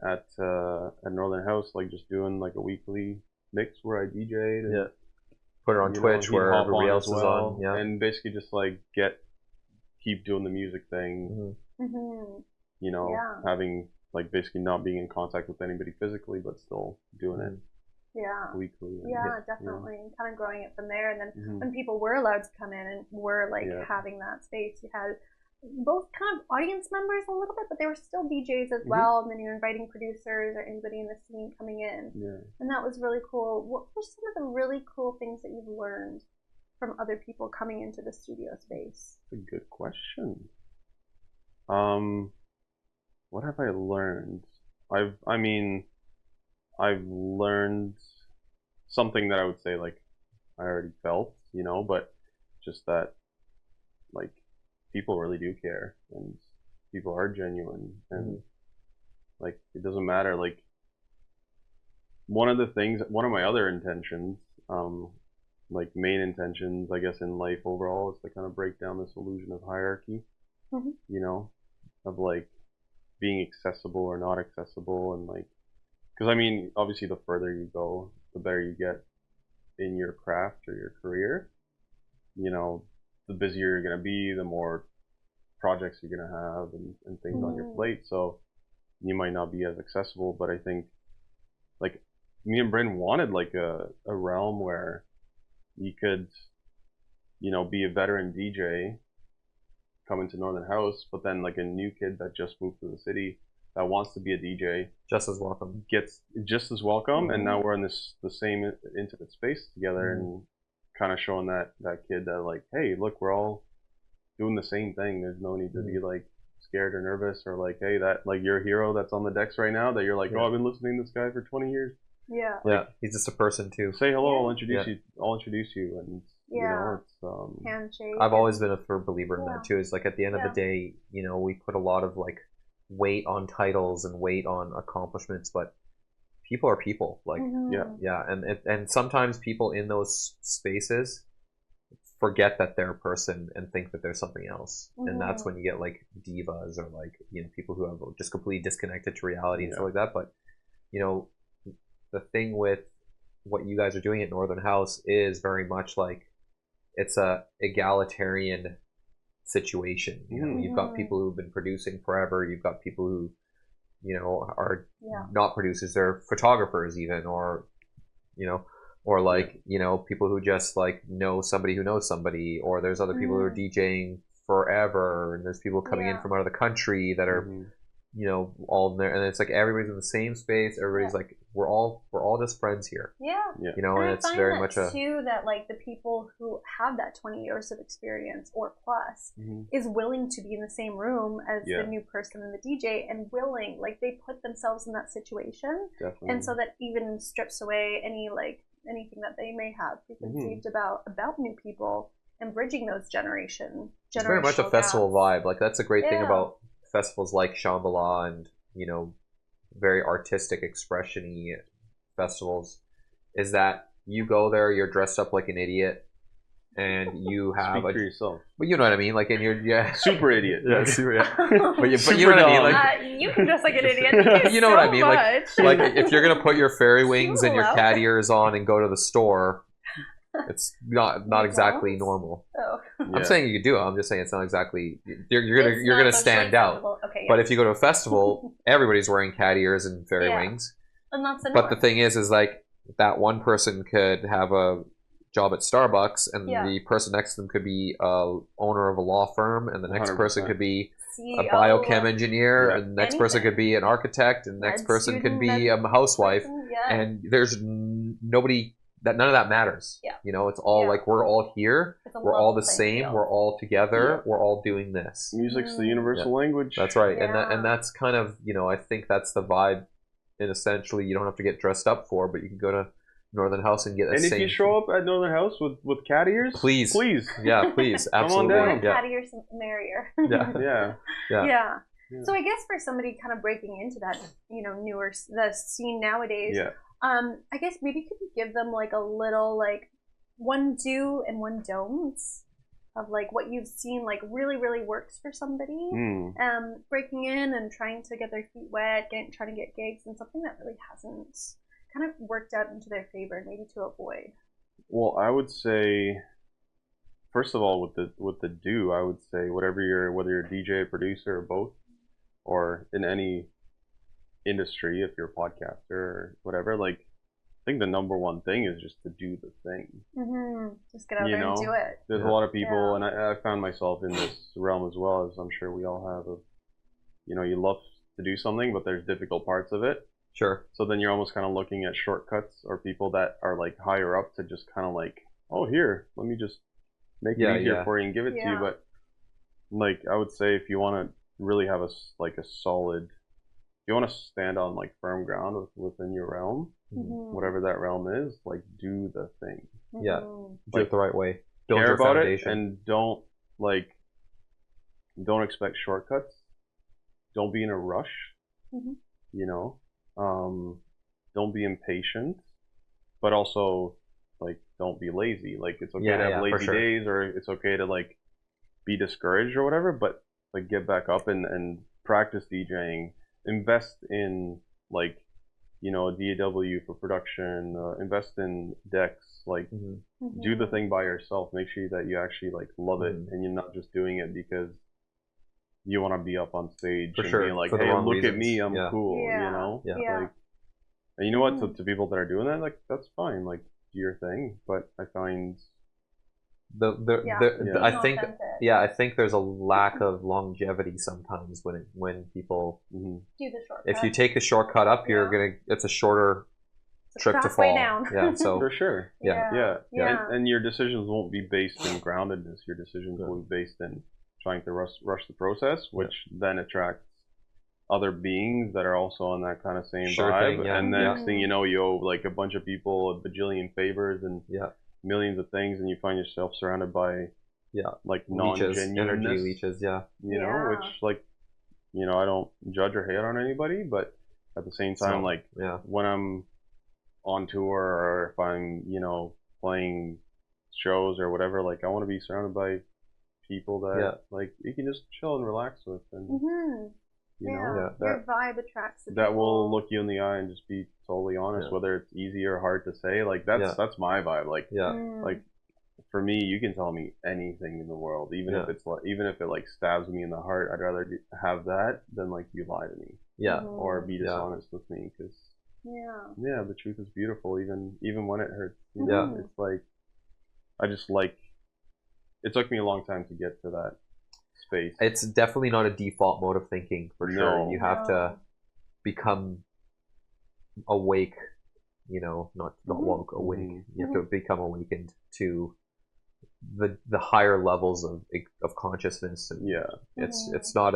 at Northern Haus, like just doing like a weekly mix where I DJ'd. And, put it on Twitch where everybody else is on. And basically just like keep doing the music thing. Having like basically not being in contact with anybody physically, but still doing it weekly. Definitely. And kind of growing it from there. And then when people were allowed to come in and were like having that space, you had both kind of audience members a little bit, but they were still DJs as well. And then you're inviting producers or anybody in the scene coming in. And that was really cool. What were some of the really cool things that you've learned from other people coming into the studio space? That's a good question. What have I learned? I've learned something that I would say like I already felt, but just that like people really do care and people are genuine and like it doesn't matter. Like one of my other intentions, like main intentions, I guess, in life overall is to kind of break down this illusion of hierarchy, of like being accessible or not accessible. And like, because I mean, obviously the further you go, the better you get in your craft or your career, the busier you're going to be, the more projects you're going to have and things on your plate. So you might not be as accessible, but I think like me and Bryn wanted like a realm where you could, be a veteran DJ coming to Northern Haus, but then like a new kid that just moved to the city that wants to be a DJ just as welcome, gets just as welcome. And now we're in the same intimate space together and kind of showing that kid that like, hey, look, we're all doing the same thing. There's no need to be like scared or nervous or like, hey, that like your hero that's on the decks right now that you're like, oh, I've been listening to this guy for 20 years. Like, he's just a person too. Say hello. I'll introduce you. And it's handshake. I've always been a firm believer in that too. It's like at the end of the day, we put a lot of like weight on titles and weight on accomplishments, but people are people. Like and sometimes people in those spaces forget that they're a person and think that they're something else, and that's when you get like divas or like people who have just completely disconnected to reality and stuff like that. But the thing with what you guys are doing at Northern Haus is very much like it's a egalitarian situation. You know, you've got people who've been producing forever. You've got people who, you know, are not producers, they're photographers even, or, you know, or like, you know, people who just like know somebody who knows somebody, or there's other people who are DJing forever, and there's people coming in from out of the country that are, you know, all in there, and it's like everybody's in the same space. Everybody's like, we're all just friends here. You know, and it's very much too that like the people who have that 20 years of experience or plus is willing to be in the same room as the new person and the DJ, and willing, like they put themselves in that situation, and so that even strips away any like anything that they may have preconceived about new people, and bridging those generational. It's very much a festival gaps. vibe. Like that's a great thing about festivals like Shambhala and, you know, very artistic expression-y festivals, is that you go there, you're dressed up like an idiot, and you have Speak for yourself. But you know what I mean, like, and you're super idiot. super but you know what I mean, like you can dress like an idiot. you know what I mean, much. like if you're gonna put your fairy wings and your cat ears on and go to the store, it's not exactly normal. I'm saying you could do it. I'm just saying it's not exactly. You're gonna stand out. Okay, but if you go to a festival, everybody's wearing cat ears and fairy wings. And that's the but the thing is like that one person could have a job at Starbucks, and the person next to them could be a owner of a law firm, and the next 100%. person could be CEO, a biochem engineer, and the next person could be an architect, and the next person could be a housewife, and there's nobody. None of that matters. You know, it's all like we're all here. We're all the same. Field. We're all together. We're all doing this. Music's the universal language. That's right, and that's kind of, you know, I think that's the vibe. And essentially, you don't have to get dressed up for, but you can go to Northern Haus and get. And if you show up at Northern Haus with cat ears, please, yeah, please, absolutely, come on down. Cat ears merrier. Yeah. So I guess for somebody kind of breaking into that, you know, the scene nowadays. I guess maybe could you give them like a little like one do and one don'ts of like what you've seen like really works for somebody breaking in and trying to get their feet wet, trying to get gigs, and something that really hasn't kind of worked out into their favor, maybe to avoid. Well, I would say first of all with the do, I would say whether you're a DJ, producer, or both, or in any industry, if you're a podcaster or whatever, like I think the number one thing is just to do the thing. Just get out there and do it. There's a lot of people, and I found myself in this realm as well, as I'm sure we all have. You know, you love to do something, but there's difficult parts of it. Sure. So then you're almost kind of looking at shortcuts, or people that are like higher up to just kind of like, oh, here, let me just make it easier for you and give it to you. But like I would say, if you want to really have a solid, if you want to stand on like firm ground within your realm, whatever that realm is, like do the thing. Do it the right way. Build Care your about foundation. it, and don't expect shortcuts. Don't be in a rush. You know, don't be impatient, but also like don't be lazy. Like it's okay to have lazy days, or it's okay to like be discouraged or whatever, but like get back up and practice DJing. Invest in like, you know, a DAW for production, invest in decks, like do the thing by yourself. Make sure that you actually like love it, and you're not just doing it because you want to be up on stage and being like, hey, look at me, I'm cool, you know? Like, and you know what, to people that are doing that, like, that's fine, like, do your thing, but I find I think there's a lack of longevity sometimes when people do the shortcut. If you take the shortcut up, it's a shorter trip to fall down. So for sure. And your decisions won't be based in groundedness. Your decisions will be based in trying to rush the process, which then attracts other beings that are also on that kind of same vibe. And then next thing you know, you owe like a bunch of people a bajillion favors and millions of things, and you find yourself surrounded by like non-genuineness, energy leeches, you know, which like, you know, I don't judge or hate on anybody, but at the same time, when I'm on tour or if I'm, you know, playing shows or whatever, like I want to be surrounded by people that like you can just chill and relax with, and you know, your vibe attracts the that people. will look you in the eye and just be totally honest, whether it's easy or hard to say. Like that's my vibe. Like like for me, you can tell me anything in the world, even if it's like, even if it like stabs me in the heart. I'd rather have that than like you lie to me, or be dishonest with me, because the truth is beautiful, even when it hurts. You know? It's like I just like. It took me a long time to get to that space. It's definitely not a default mode of thinking, for sure. You have to become awake, you know, not woke, awake. You have to become awakened to the higher levels of consciousness. And it's not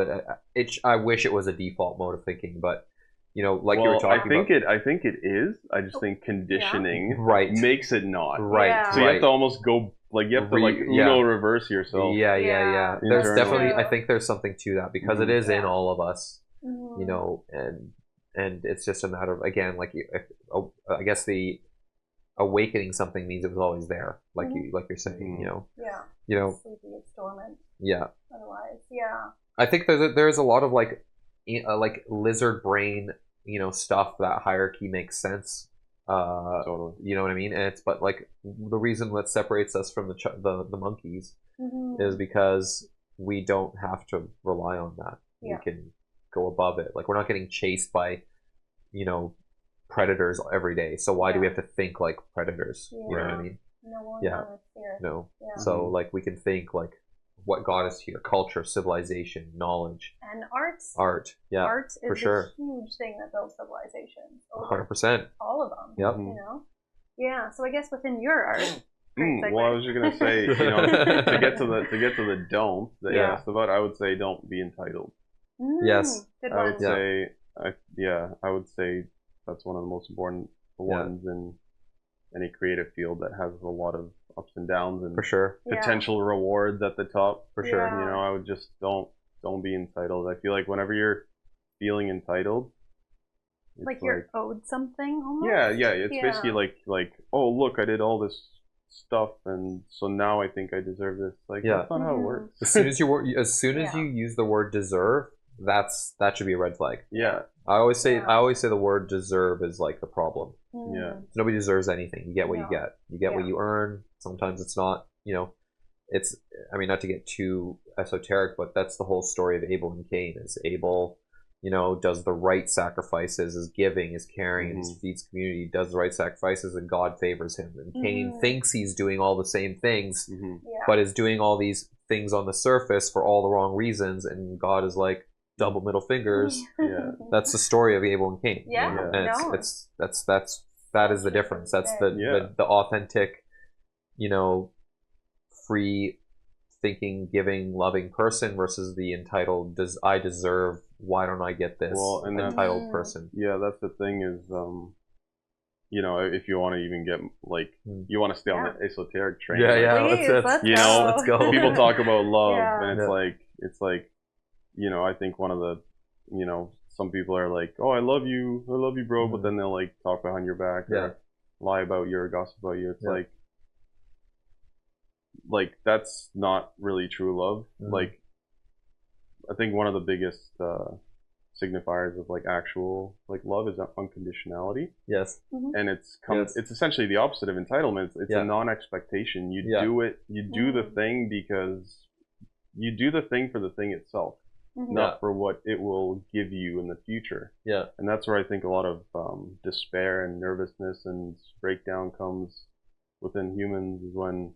I wish it was a default mode of thinking, but you know, like you were talking about. I think it is. I just think conditioning makes it not. Right. So you have to almost go. Like you have to like reverse yourself. Yeah. There's definitely, I think there's something to that, because it is in all of us, you know, and it's just a matter of, again, like I guess the awakening something means it was always there, like you're saying, you know. You know. Sleepy, it's dormant. Yeah. Otherwise, I think there's a lot of like lizard brain, you know, stuff that hierarchy makes sense. Totally. You know what I mean? And but like the reason that separates us from the monkeys is because we don't have to rely on that. We can go above it. Like we're not getting chased by, you know, predators every day. So why do we have to think like predators? You know what I mean? No. So like we can think like what got us here: culture, civilization, knowledge, and art. Art is for sure. a huge thing that builds civilization. 100%. All of them. Yep. You know. Yeah. So I guess within your art. Well, I was just gonna say, you know, to get to the don't that you asked about, I would say don't be entitled. Yes. Good I one. would say, I would say that's one of the most important ones in any creative field that has a lot of ups and downs and for sure potential rewards at the top. For sure. You know, I would just don't be entitled. I feel like whenever you're feeling entitled, it's like you're owed something almost. Yeah. It's basically like, oh look, I did all this stuff, and so now I think I deserve this. Like that's not how it works. As soon as you use the word deserve, that should be a red flag. Yeah. I always say the word deserve is like the problem. Yeah. Nobody deserves anything. You get what you get. You get what you earn. Sometimes it's not, you know, it's, I mean, not to get too esoteric, but that's the whole story of Abel and Cain. Is Abel, you know, does the right sacrifices, is giving, is caring, and feeds community, does the right sacrifices, and God favors him. And Cain thinks he's doing all the same things, but is doing all these things on the surface for all the wrong reasons, and God is like, double middle fingers. That's the story of Abel and Cain. And that is the difference. That's the authentic, you know, free thinking, giving, loving person versus the entitled, I deserve, why don't I get this, entitled person. Yeah, that's the thing is, you know, if you want to even get, like, you want to stay on the esoteric train. Let's you know, let's go. People talk about love, and it's like, you know, I think one of the, you know, some people are like, oh, I love you, bro, but then they'll like talk behind your back or lie about you or gossip about you. It's like that's not really true love. Like, I think one of the biggest signifiers of like actual like love is unconditionality. And it's essentially the opposite of entitlement. It's a non-expectation. You do it. You do the thing because you do the thing for the thing itself. Not for what it will give you in the future. And that's where I think a lot of despair and nervousness and breakdown comes within humans, is when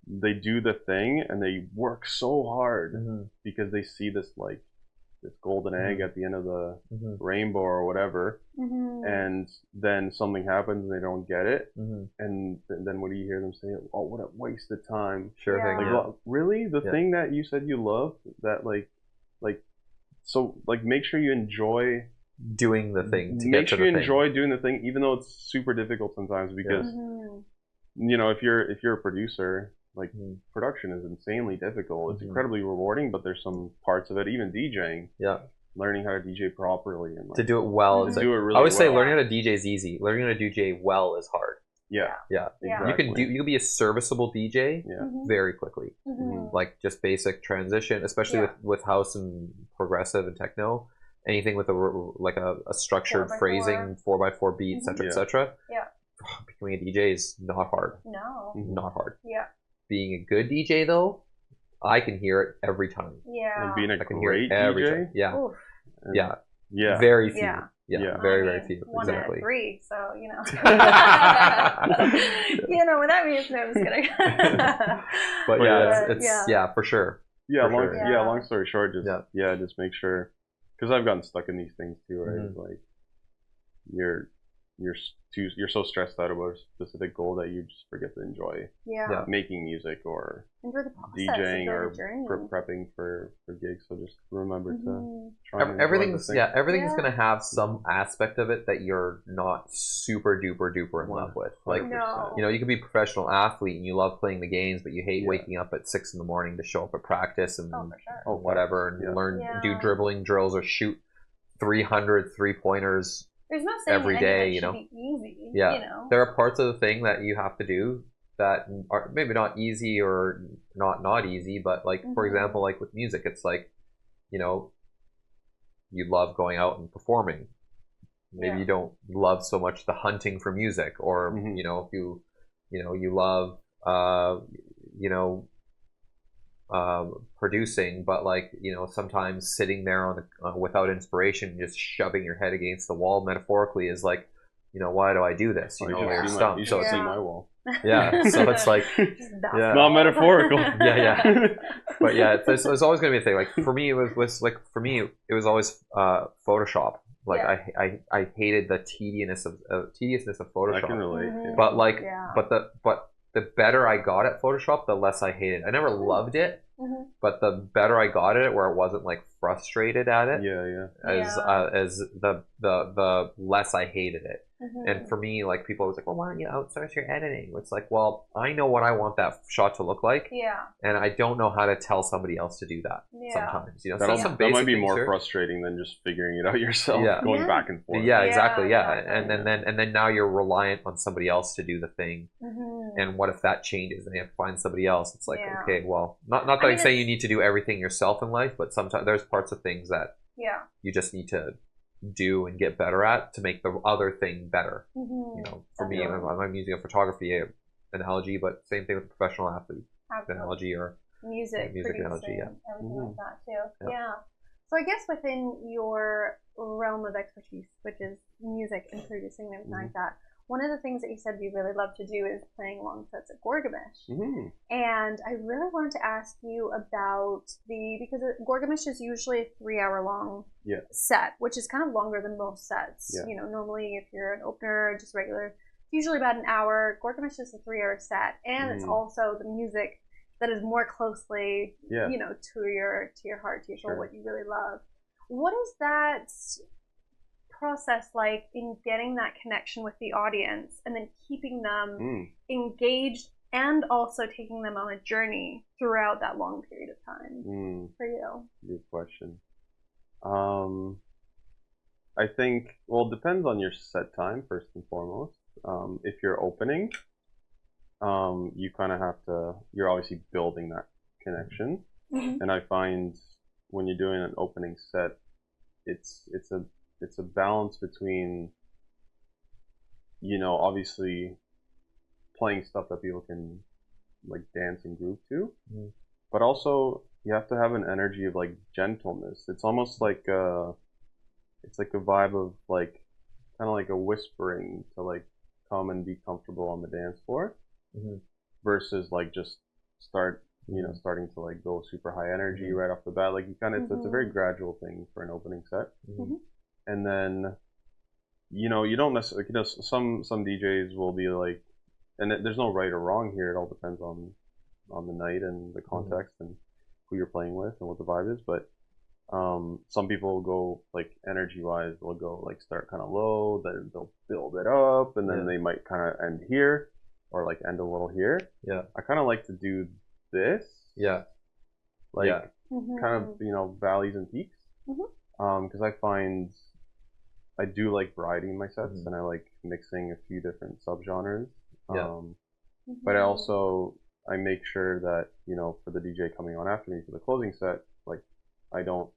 they do the thing and they work so hard because they see this like this golden egg at the end of the rainbow or whatever, and then something happens and they don't get it, and then what do you hear them say? Oh, what a waste of time. Like, really? The thing that you said you loved, that like so like make sure you enjoy doing the thing. Make sure you enjoy doing the thing, even though it's super difficult sometimes, because you know, if you're a producer, like production is insanely difficult. It's incredibly rewarding, but there's some parts of it, even DJing. Learning how to DJ properly and like, to do it well. To do it really I always say learning how to DJ is easy. Learning how to DJ well is hard. Exactly. You can be a serviceable DJ very quickly. Like just basic transition, especially with house and progressive and techno. Anything with a structured phrasing, 4x4 beat, etc., etc. becoming a DJ is not hard. No. Not hard. Yeah. Being a good DJ though, I can hear it every time. Yeah. And being a I can hear great it every DJ. time. Yeah. Oof. Yeah. Yeah. Very few. Yeah. Yeah. I Very, mean, very few. 1 out of Exactly. 3, so you know. You know what that means. No, I'm just kidding. But yeah, it's for sure. Yeah, For sure. Yeah. long story short, just just make sure, because I've gotten stuck in these things too, right? Mm-hmm. Like you're so stressed out about a specific goal that you just forget to enjoy making music or enjoy the process, DJing enjoy or the journey. prepping for gigs. So just remember to try and everything's gonna have some aspect of it that you're not super duper in love with. Like you know, you could be a professional athlete and you love playing the games, but you hate waking up at 6 in the morning to show up at practice and whatever and learn do dribbling drills or shoot 300 3-pointers. There's no saying every day, you know. Be easy, yeah, you know? There are parts of the thing that you have to do that are maybe not easy or not easy, but like for example, like with music, it's like, you know, you love going out and performing. Maybe you don't love so much the hunting for music, or you know, if you love producing, but like, you know, sometimes sitting there on without inspiration, just shoving your head against the wall metaphorically is like, you know, why do I do this? You know, you're stumped. You should see my wall. Yeah, so it's like, not metaphorical. But yeah, it's always going to be a thing. Like for me, it was always Photoshop. Like I hated the tediousness of Photoshop. I can relate. But like, but the better I got at Photoshop, the less I hated it. I never loved it, but the better I got at it, where I wasn't like frustrated at it, as the less I hated it. And for me, like, people always like, well, why don't you outsource your editing? It's like, well, I know what I want that shot to look like, and I don't know how to tell somebody else to do that sometimes. You know, that might be more frustrating than just figuring it out yourself, going back and forth. Yeah, exactly. And then now you're reliant on somebody else to do the thing. And what if that changes and you have to find somebody else? It's like, okay, well, not that I'm saying you need to do everything yourself in life, but sometimes there's parts of things that you just need to do and get better at to make the other thing better. You know, for me, I'm using a photography analogy, but same thing with a professional athlete analogy or music analogy. Everything like that too. So I guess within your realm of expertise, which is music and producing and everything like that, one of the things that you said you really love to do is playing long sets at Gorgamish. And I really wanted to ask you about because Gorgamish is usually a 3-hour long set, which is kind of longer than most sets. You know, normally if you're an opener, just regular, it's usually about an hour. Gorgamish is a 3-hour set, and it's also the music that is more closely, you know, to your heart, to your soul, what you really love. What is that process like in getting that connection with the audience and then keeping them engaged and also taking them on a journey throughout that long period of time for you? Good question. I think, well, it depends on your set time first and foremost. If you're opening, you kind of have to, you're obviously building that connection. And I find when you're doing an opening set, it's a balance between, you know, obviously playing stuff that people can like dance and groove to, but also you have to have an energy of like gentleness. It's almost like it's like a vibe of like kind of like a whispering to like come and be comfortable on the dance floor, versus like just starting to like go super high energy right off the bat. Like you kind of, it's a very gradual thing for an opening set. And then, you know, you don't necessarily, you know, some DJs will be like, and there's no right or wrong here. It all depends on the night and the context and who you're playing with and what the vibe is. But some people will go like energy wise, they'll go like start kind of low, then they'll build it up, and then they might kind of end here or like end a little here. I kind of like to do this. Like kind of, you know, valleys and peaks. Because I find I do like variety in my sets, and I like mixing a few different subgenres. But I make sure that, you know, for the DJ coming on after me for the closing set, like I don't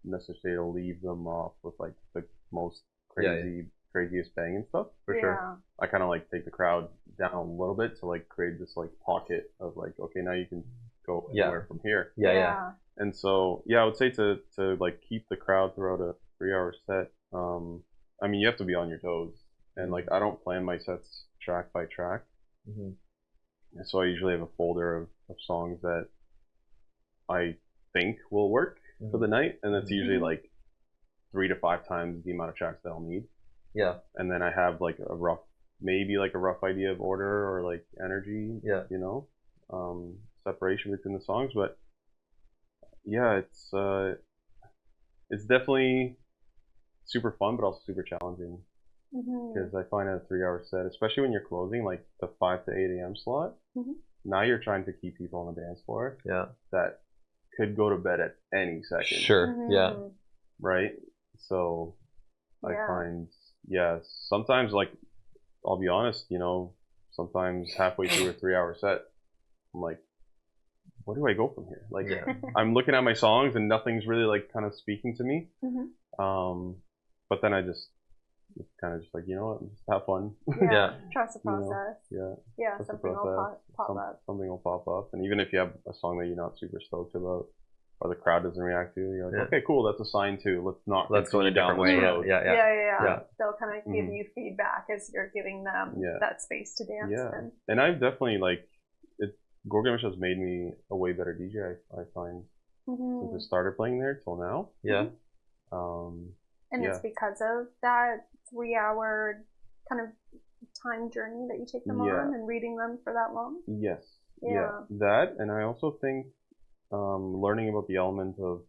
necessarily leave them off with like the most crazy craziest bang and stuff, for sure. I kind of like take the crowd down a little bit to like create this like pocket of like, okay, now you can go anywhere from here. And so, I would say to like keep the crowd throughout a 3-hour set. I mean, you have to be on your toes, and like I don't plan my sets track by track. And so I usually have a folder of songs that I think will work for the night, and that's usually like 3 to 5 times the amount of tracks that I'll need. And then I have like a rough idea of order or like energy, you know, separation between the songs. But yeah, it's definitely super fun, but also super challenging, because I find a 3-hour set, especially when you're closing like the 5 to 8 a.m. slot, now you're trying to keep people on the dance floor that could go to bed at any second. Right? So I find, sometimes, like, I'll be honest, you know, sometimes halfway through a 3-hour set, I'm like, where do I go from here? Like, I'm looking at my songs and nothing's really like kind of speaking to me. But then I just kind of just like, you know what, just have fun. Trust the process. Something will pop up. Something will pop up. And even if you have a song that you're not super stoked about, or the crowd doesn't react to, you're like, okay, cool, that's a sign too. Let's go in a different way. They'll kind of give you feedback as you're giving them that space to dance. And I've definitely like Gorgamish has made me a way better DJ, I find, since I started playing there till now. And it's because of that 3-hour kind of time journey that you take them on and reading them for that long? That, and I also think learning about the element of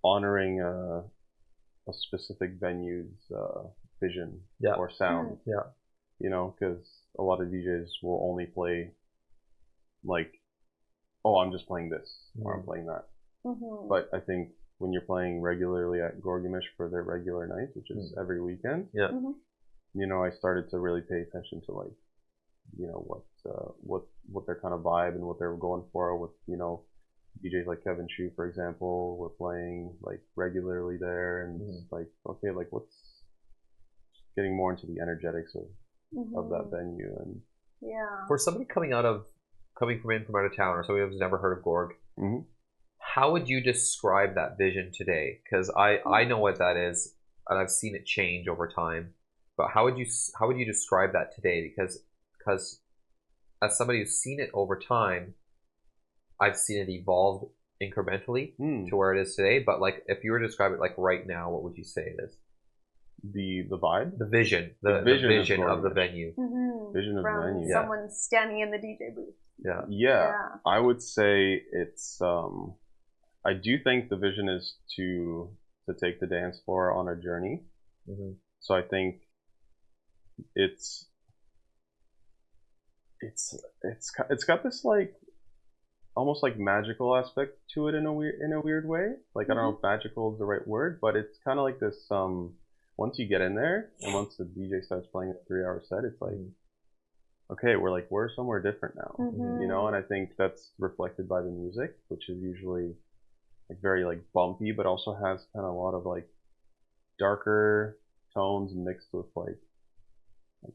honoring a specific venue's vision or sound. You know, because a lot of DJs will only play like, oh, I'm just playing this or I'm playing that. But I think when you're playing regularly at Gorgamish for their regular nights, which is every weekend, you know, I started to really pay attention to like, you know, what their kind of vibe and what they're going for with, you know, DJs like Kevin Shu, for example, were playing like regularly there, and it's like, okay, like what's getting more into the energetics of that venue. And for somebody coming from out of town, or somebody who's never heard of Gorg, how would you describe that vision today? Because I know what that is, and I've seen it change over time. But how would you describe that today? Because as somebody who's seen it over time, I've seen it evolve incrementally to where it is today. But like, if you were to describe it like right now, what would you say it is? The vibe, the vision, the vision of the venue, vision of the venue. Someone standing in the DJ booth. I would say it's. I do think the vision is to take the dance floor on a journey. So I think it's got this like almost like magical aspect to it in a weird way. Like I don't know if magical is the right word, but it's kind of like this. Once you get in there and once the DJ starts playing a 3-hour set, it's like, okay, we're somewhere different now, you know. And I think that's reflected by the music, which is usually like very like bumpy, but also has kind of a lot of like darker tones mixed with like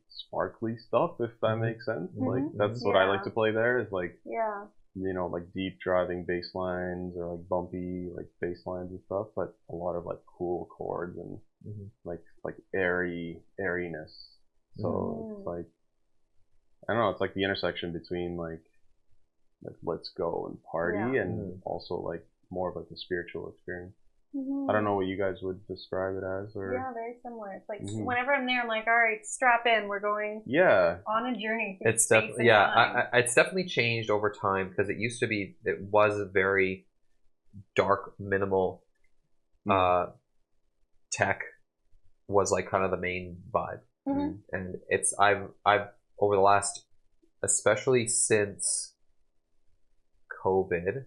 sparkly stuff, if that makes sense. Like that's what I like to play there, is like, you know, like deep driving bass lines or like bumpy like bass lines and stuff, but a lot of like cool chords and like airiness. So it's like, I don't know, it's like the intersection between like let's go and party and also like more of like a spiritual experience. I don't know what you guys would describe it as, or very similar. It's like whenever I'm there, I'm like, all right, strap in, we're going on a journey. It's definitely it's definitely changed over time, because it was a very dark, minimal. Tech was like kind of the main vibe, and I've over the last, especially since COVID.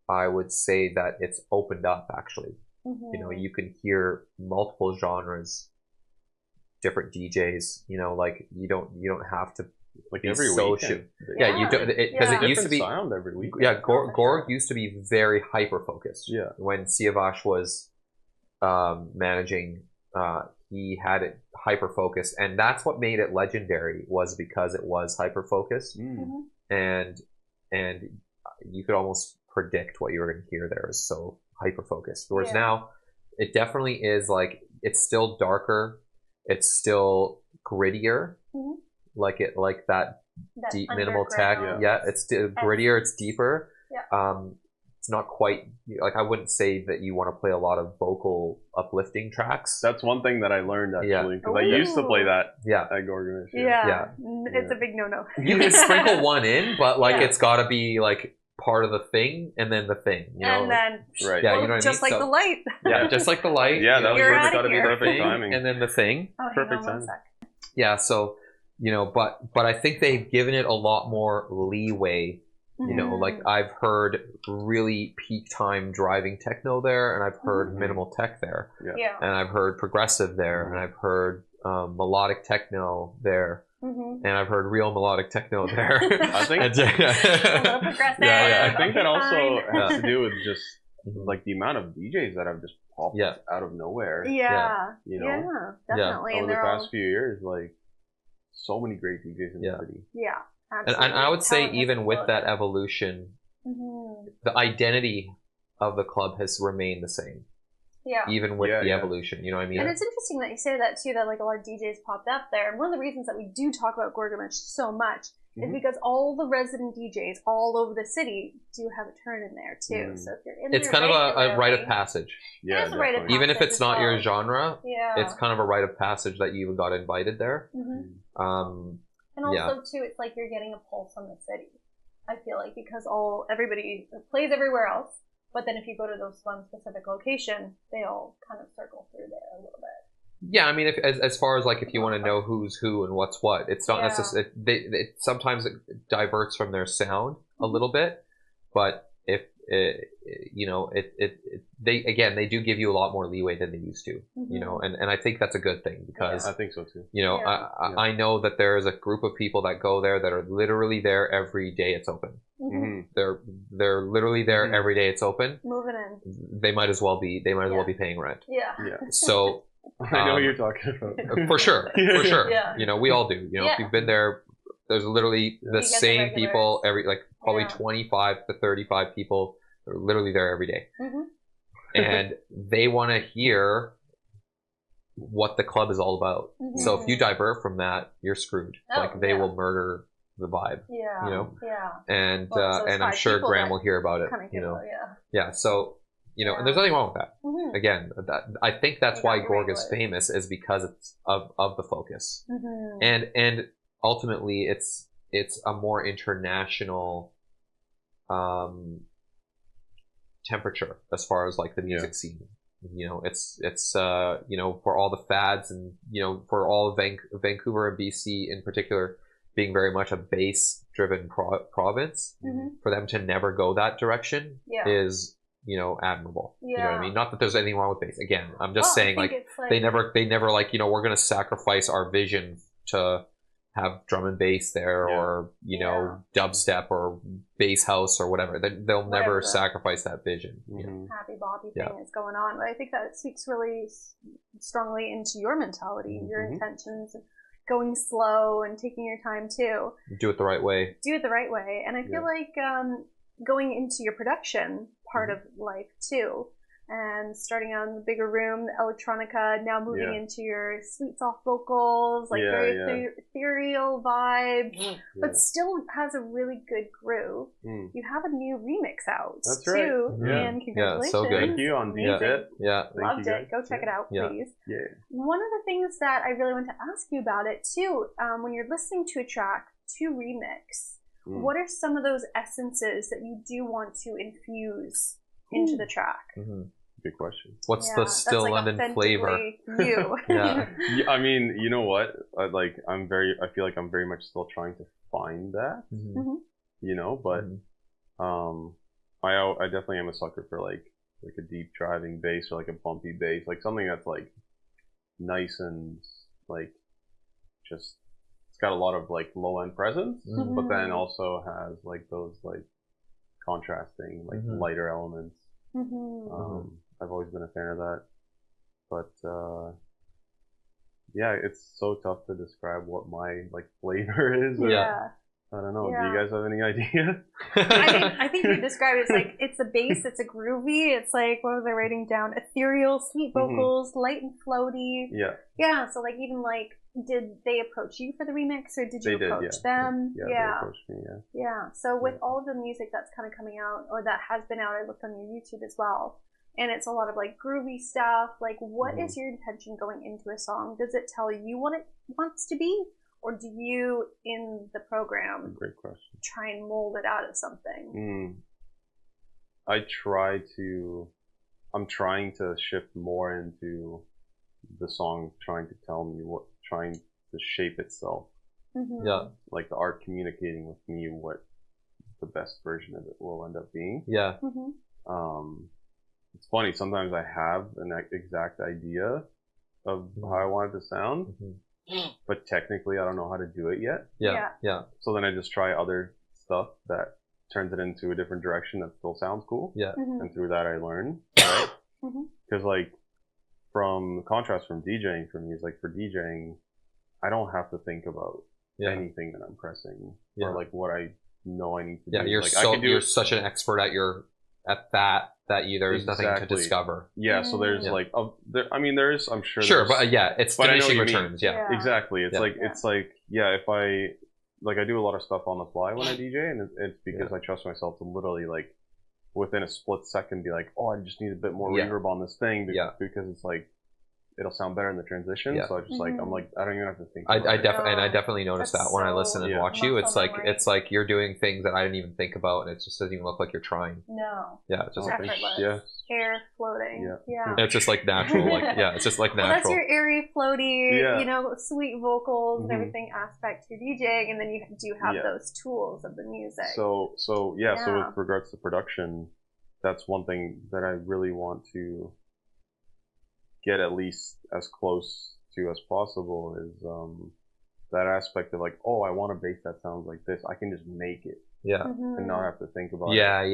I would say that it's opened up, actually. You know, you can hear multiple genres, different DJs, you know, like you don't have to like be every social. weekend. You don't, because it used to be sound every week. Gorg used to be very hyper focused. When Siavash was managing he had it hyper focused, and that's what made it legendary, was because it was hyper focused, and you could almost predict what you were going to hear there. It was so hyper focused. Whereas now, it definitely is like, it's still darker, it's still grittier, like that deep minimal tech. It's grittier, it's deeper. It's not quite like, I wouldn't say that you want to play a lot of vocal uplifting tracks. That's one thing that I learned actually, because I used to play that at Gorgonish. It's a big no-no. You can sprinkle one in, but like it's got to be like part of the thing and then the thing, you know. And then right, you know what just I mean? like the light. Just like the light. That was got to be the thing, timing, and then the thing. Perfect timing. So you know, but I think they've given it a lot more leeway. You know, like I've heard really peak time driving techno there, and I've heard minimal tech there, and I've heard progressive there, and I've heard melodic techno there, and I've heard real melodic techno there. I think a little progressive. I think that also has to do with just like the amount of DJs that have just popped out of nowhere. You know, definitely. Over the past few years, like so many great DJs in the city. And I would say even with that evolution, the identity of the club has remained the same. Even with the evolution, you know what I mean? And it's interesting that you say that too, that like a lot of DJs popped up there. And one of the reasons that we do talk about Gorgonish so much is because all the resident DJs all over the city do have a turn in there too. So if you're in it's kind of a rite of passage. It's a rite of passage. Even if it's not your genre, it's kind of a rite of passage that you got invited there. And also too, it's like you're getting a pulse on the city. I feel like, because everybody plays everywhere else, but then if you go to those one specific location, they all kind of circle through there a little bit. Yeah, I mean, as far as like if you want to know who's who and what's what, it's not necessarily. Sometimes it diverts from their sound a little bit, but if you know, they do give you a lot more leeway than they used to, you know, and I think that's a good thing, because I think so too. You know, I know that there is a group of people that go there that are literally there every day it's open. They're literally there every day it's open. Moving in. They might as well be paying rent. So I know what you're talking about. For sure. You know, we all do. You know, if you've been there, there's literally the same people probably 25 to 35 people that are literally there every day. And they want to hear what the club is all about. So if you divert from that, you're screwed. They will murder the vibe. You know? And and I'm sure Graham will hear about it. You know? So you know, and there's nothing wrong with that. Again, I think that's why Gorg is famous, is because it's of the focus. And ultimately it's a more international temperature as far as like the music scene. You know, it's you know, for all the fads, and you know, for all Vancouver and BC in particular being very much a bass driven province, for them to never go that direction is, you know, admirable. You know what I mean? Not that there's anything wrong with bass. Again, I'm just saying, like they never like, you know, we're gonna sacrifice our vision to have drum and bass there, or you know, dubstep or bass house or whatever. They'll never sacrifice that vision. You know? Happy Bobby thing is going on, but I think that speaks really strongly into your mentality, your intentions, going slow and taking your time too. Do it the right way. And I feel like going into your production part of life too, and starting out in the bigger room, the electronica, now moving into your sweet soft vocals, like very ethereal vibe, but still has a really good groove. You have a new remix out too, and congratulations. So good. Thank you on DJit. Loved it. Go check it out, please. One of the things that I really want to ask you about it too, when you're listening to a track to remix, what are some of those essences that you do want to infuse into the track? Good question. What's the still like London flavor? You. I mean, you know what? I feel like I'm very much still trying to find that. You know, but I definitely am a sucker for like a deep driving bass, or like a bumpy bass, like something that's like nice and like just, it's got a lot of like low end presence, but then also has like those like contrasting like lighter elements. I've always been a fan of that, but yeah, it's so tough to describe what my like flavor is. Yeah. I don't know. Yeah. Do you guys have any idea? I think you described it as like, it's a bass, it's a groovy, it's like, what was I writing down? Ethereal, sweet vocals, light and floaty. Yeah. Yeah, so like even like, did they approach you for the remix or did you approach them? Yeah, they approached me, Yeah, so with all of the music that's kind of coming out, or that has been out, I looked on your YouTube as well, and it's a lot of like groovy stuff. Like, what is your intention going into a song? Does it tell you what it wants to be? Or do you, in the program, great question, try and mold it out of something? I'm trying to shift more into the song trying to tell me trying to shape itself. Yeah. Like the art communicating with me what the best version of it will end up being. Yeah. It's funny, sometimes I have an exact idea of how I want it to sound. But technically I don't know how to do it yet. Yeah. So then I just try other stuff that turns it into a different direction that still sounds cool. Yeah. And through that I learn, right? Because like from the contrast from DJing for me is like, for DJing I don't have to think about anything that I'm pressing or like what I know I need to do. Yeah, you're like, you're such an expert at that there's nothing to discover. Yeah, so there's like, there is, I'm sure. Sure, but it's diminishing returns. Yeah, exactly. It's it's like, if I do a lot of stuff on the fly when I DJ, and it's because I trust myself to literally like within a split second be like, oh, I just need a bit more reverb on this thing because it's like it'll sound better in the transition. So I just like, I'm like, I don't even have to think about I definitely notice that when I listen and watch you. It's like you're doing things that I didn't even think about, and it just doesn't even look like you're trying. No. Yeah, it's just effortless. Hair floating. Yeah. It's just like natural. It's just like natural. Well, that's your airy, floaty, sweet vocals and everything aspect to DJing, and then you do have those tools of the music. So with regards to production, that's one thing that I really want to get at least as close to as possible is that aspect of like, oh, I want a bass that sounds like this. I can just make it. And not have to think about it. I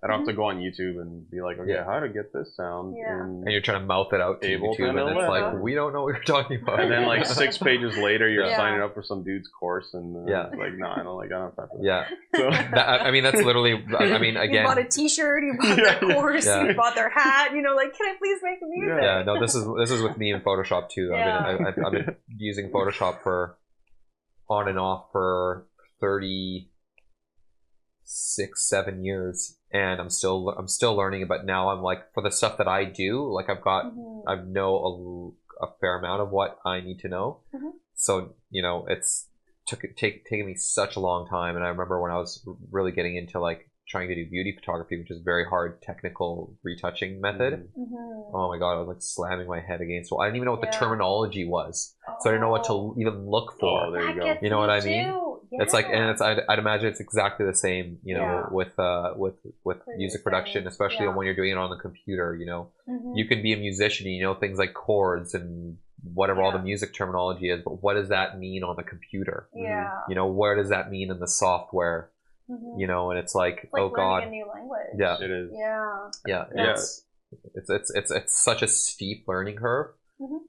don't have to go on YouTube and be like, okay, how to get this sound. And you're trying to mouth it out to YouTube, and it's like, we don't know what you're talking about. And then like 6 pages later, you're signing up for some dude's course, and it's like, no, I don't have time for that. So that's literally, again, you bought a T-shirt, you bought their course, you bought their hat. Like, can I please make the music? Yeah, no, this is with me in Photoshop too. I've been using Photoshop for on and off for 36-7 years, and I'm still learning. But now I'm like, for the stuff that I do, like I know a fair amount of what I need to know. So it's taken me such a long time. And I remember when I was really getting into like trying to do beauty photography, which is a very hard technical retouching method. Oh my god, I was like slamming my head against. Well, I didn't even know what the terminology was, so I didn't know what to even look for. Oh, there you go. You know what I mean? It's like, and I'd imagine it's exactly the same, with music production, especially when you're doing it on the computer. You can be a musician and you know things like chords and whatever all the music terminology is, but what does that mean on the computer? Where does that mean in the software? And it's like oh god, a new language. Yeah, it is. It's such a steep learning curve.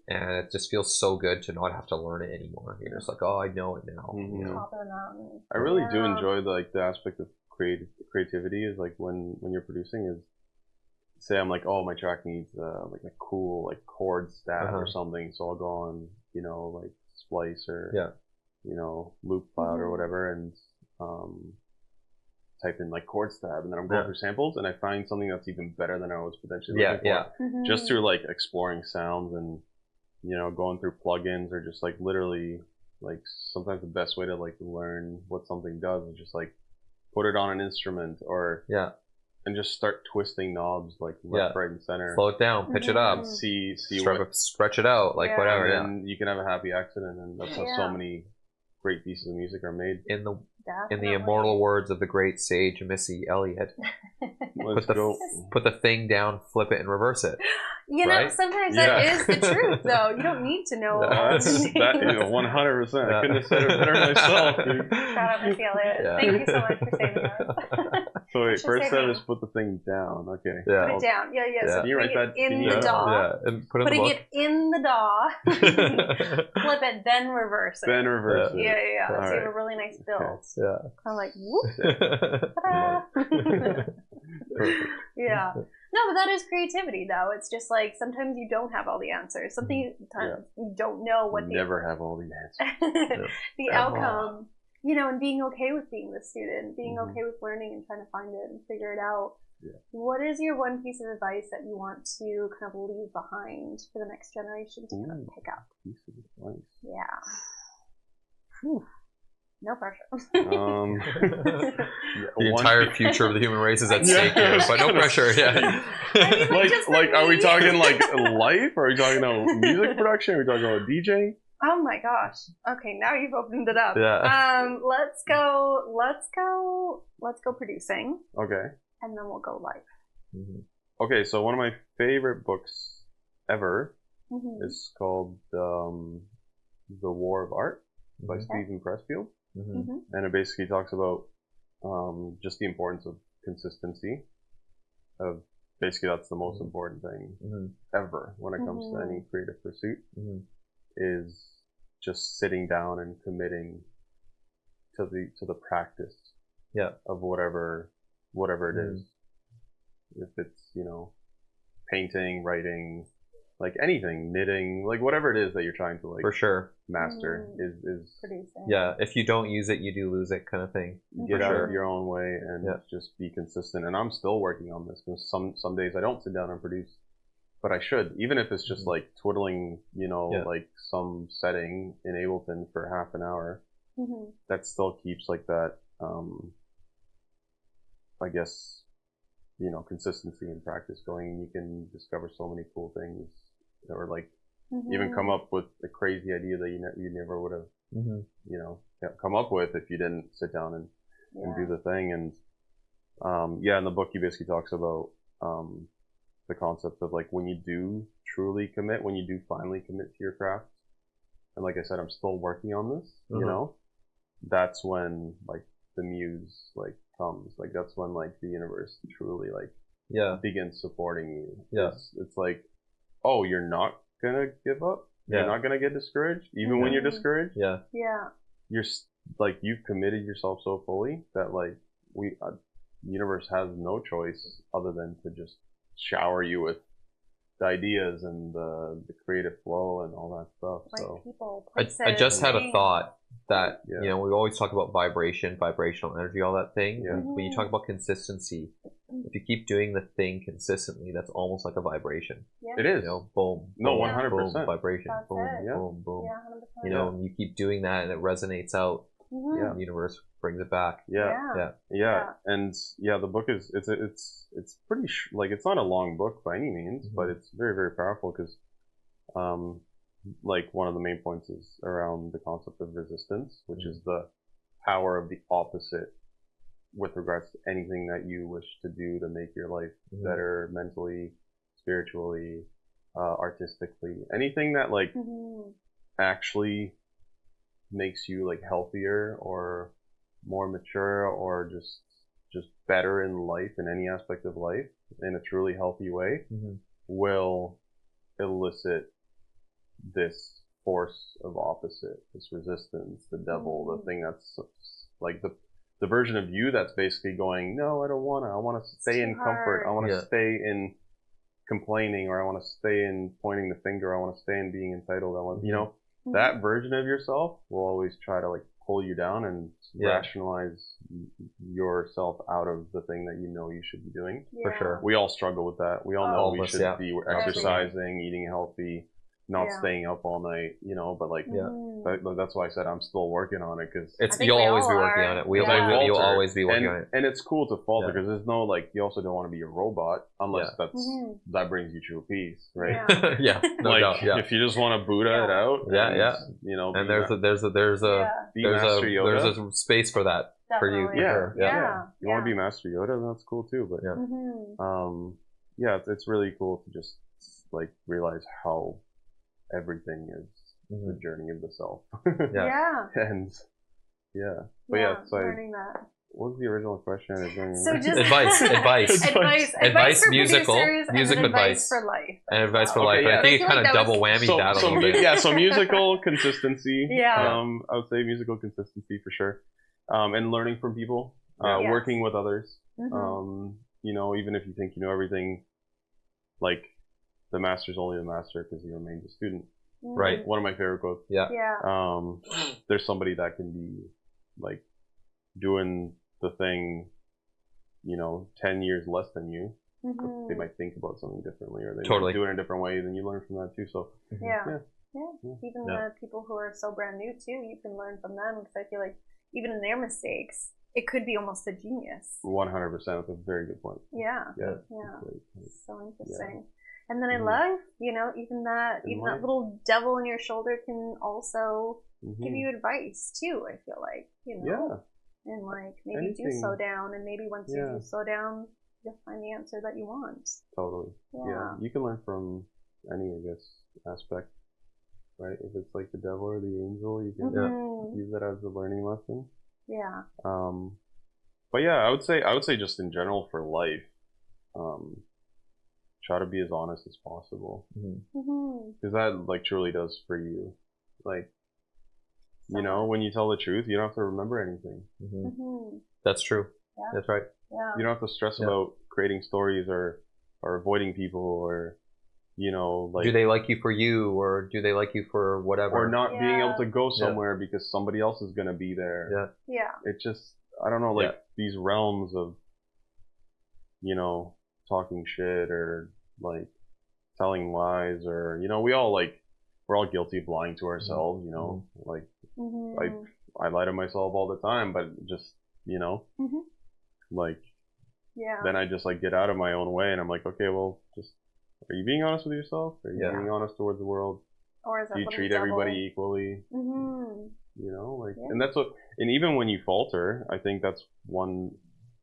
And it just feels so good to not have to learn it anymore. You're just like, oh, I know it now. I really do enjoy the aspect of creativity is like when you're producing is, say I'm like, oh, my track needs like a cool like chord stab or something, so I'll go on like Splice or Loop Cloud or whatever, and type in like chord stab, and then I'm going through samples, and I find something that's even better than I was potentially looking for. Just through like exploring sounds and going through plugins, or just like literally like sometimes the best way to like learn what something does is just like put it on an instrument or and just start twisting knobs like left, right, and center. Slow it down, pitch it up, stretch it out, like whatever. And you can have a happy accident, and that's how so many great pieces of music are made. In the immortal words of the great sage Missy Elliott, put the thing down, flip it, and reverse it. Sometimes that is the truth, though. You don't need to know. That is 100%. I couldn't have said it better myself. Dude. Shout out Missy Elliott. Thank you so much for saving us. So wait, should first say step me. is put the thing down. Okay. Yeah. Put it down. Yeah. Yeah. So Can you write putting that? it in Can you the write DAW. Yeah, and put it in Putting the it in the DAW. Flip it, then reverse it. Then reverse it. Yeah. So you have Alright. a really nice build. Yeah. Kind of like, whoop. Ta-da. Perfect. Yeah. No, but that is creativity, though. It's just like sometimes you don't have all the answers. Sometimes you don't know what You never have all the answers. the outcome, you know, and being okay with being the student, being Mhm. okay with learning and trying to find it and figure it out. Yeah. What is your one piece of advice that you want to kind of leave behind for the next generation to kind of pick up? Piece of advice. Yeah. No pressure. The entire future of the human race is at stake here, but no pressure. Yeah. I mean, just for are we me. talking like life? Are we talking about music production? Are we talking about DJing? Oh my gosh. Okay, now you've opened it up. Yeah. Let's go producing, Okay. and then we'll go live. Okay, so one of my favorite books ever Mm-hmm. is called The War of Art by Stephen Pressfield. Mm-hmm. And it basically talks about just the importance of consistency. Of basically, that's the most important thing ever when it comes to any creative pursuit. Is just sitting down and committing to the practice. Of whatever it is. If it's, you know, painting, writing, like anything, knitting, like whatever it is that you're trying to like For sure. master is Producing. Yeah. If you don't use it, you do lose it, kind of thing. get For out sure. of your own way and just be consistent. And I'm still working on this because some days I don't sit down and produce, but I should, even if it's just like twiddling, you know, like some setting in Ableton for half an hour. That still keeps like that, I guess, you know, consistency and practice going. You can discover so many cool things, or like even come up with a crazy idea that you never would have, you know, come up with if you didn't sit down and do the thing. And in the book he basically talks about the concept of like when you do truly commit, when you do finally commit to your craft, and like I said, I'm still working on this, you know, that's when like the muse like comes, like that's when like the universe truly like begins supporting you. It's like, oh, you're not gonna give up, you're not gonna get discouraged even when you're discouraged. You're like, you've committed yourself so fully that like the universe has no choice other than to just shower you with the ideas and the creative flow and all that stuff. So people, I just had a thought that, you know, we always talk about vibration, vibrational energy, all that thing. When you talk about consistency, if you keep doing the thing consistently, that's almost like a vibration. It is. You know, boom. No, boom, 100%. boom, vibration. That's Boom, it. boom, boom. Yeah, 100%. You know, and you keep doing that and it resonates out. The universe brings it back. And the book is it's pretty like, it's not a long book by any means, but it's very, very powerful because like one of the main points is around the concept of resistance, which is the power of the opposite with regards to anything that you wish to do to make your life better mentally, spiritually, artistically, anything that like actually makes you like healthier or more mature or just better in life, in any aspect of life, in a truly healthy way, will elicit this force of opposite, this resistance, the devil, the thing that's like the version of you that's basically going, no, I don't want to. I want to stay in comfort. I want to stay in complaining, or I want to stay in pointing the finger. I want to stay in being entitled. I want, you know, that version of yourself will always try to like pull you down and rationalize yourself out of the thing that you know you should be doing. For sure. We all struggle with that. We all know we should be exercising, eating healthy, not staying up all night, you know, but like, that's why I said I'm still working on it, because you'll always be working on it. You'll always be working on it. And it's cool to falter, because there's no, like, you also don't want to be a robot unless that brings you true peace, right? No doubt. If you just want to Buddha it out, you know, and there's a space for that. Definitely. For you. You want to be Master Yoda, then that's cool too, but it's really cool to just like realize how everything is the journey of the self. And learning that. what was the original question? So just advice, for musical advice advice for life, and advice for Okay, life. yeah. I think it kind of double whammied that a little bit. Yeah, so musical consistency. Yeah. I would say musical consistency for sure, and learning from people, Yes. working with others. Mhm. You know, even if you think you know everything, like the master's only the master because you remain the student. Right. One of my favorite quotes. Yeah. There's somebody that can be like doing the thing, you know, 10 years less than you. Mhm. They might think about something differently, or they Totally might do it in a different way, and you learn from that too. So Yeah. Yeah. Even Yeah. the people who are so brand new too, you can learn from them because I feel like even in their mistakes, it could be almost a genius. 100%. That's a very good point. Yeah. Yeah. So interesting. And then I Mhm. love, you know, even that life. little devil in your shoulder can also Mhm. give you advice too. I feel like, you know, Yeah. and like maybe do Anything. slow down, and maybe once you Yeah. do slow down, you'll find the answer that you want. Totally. Yeah. Yeah. You can learn from any, I guess, aspect, right? If it's like the devil or the angel, you can Mhm. use that as a learning lesson. Yeah. But yeah, I would say just in general for life, try to be as honest as possible, because that like truly does free you. Like, you know, when you tell the truth, you don't have to remember anything. That's true. Yeah. That's right. Yeah. You don't have to stress about creating stories or avoiding people, or, you know, like, Do they like you for you, or do they like you for whatever? or not being able to go Yeah. somewhere because somebody else is gonna be there. Yeah. It just, I don't know, like these realms of, you know, talking shit or like telling lies, or, you know, we're all guilty of lying to ourselves, you know, like I lie to myself all the time, but just, you know, like, then I just like get out of my own way and I'm like, okay, well, just, are you being honest with yourself? Are you being honest towards the world? Or is that Do you treat everybody equally? You know, like, and that's what, and even when you falter, I think that's one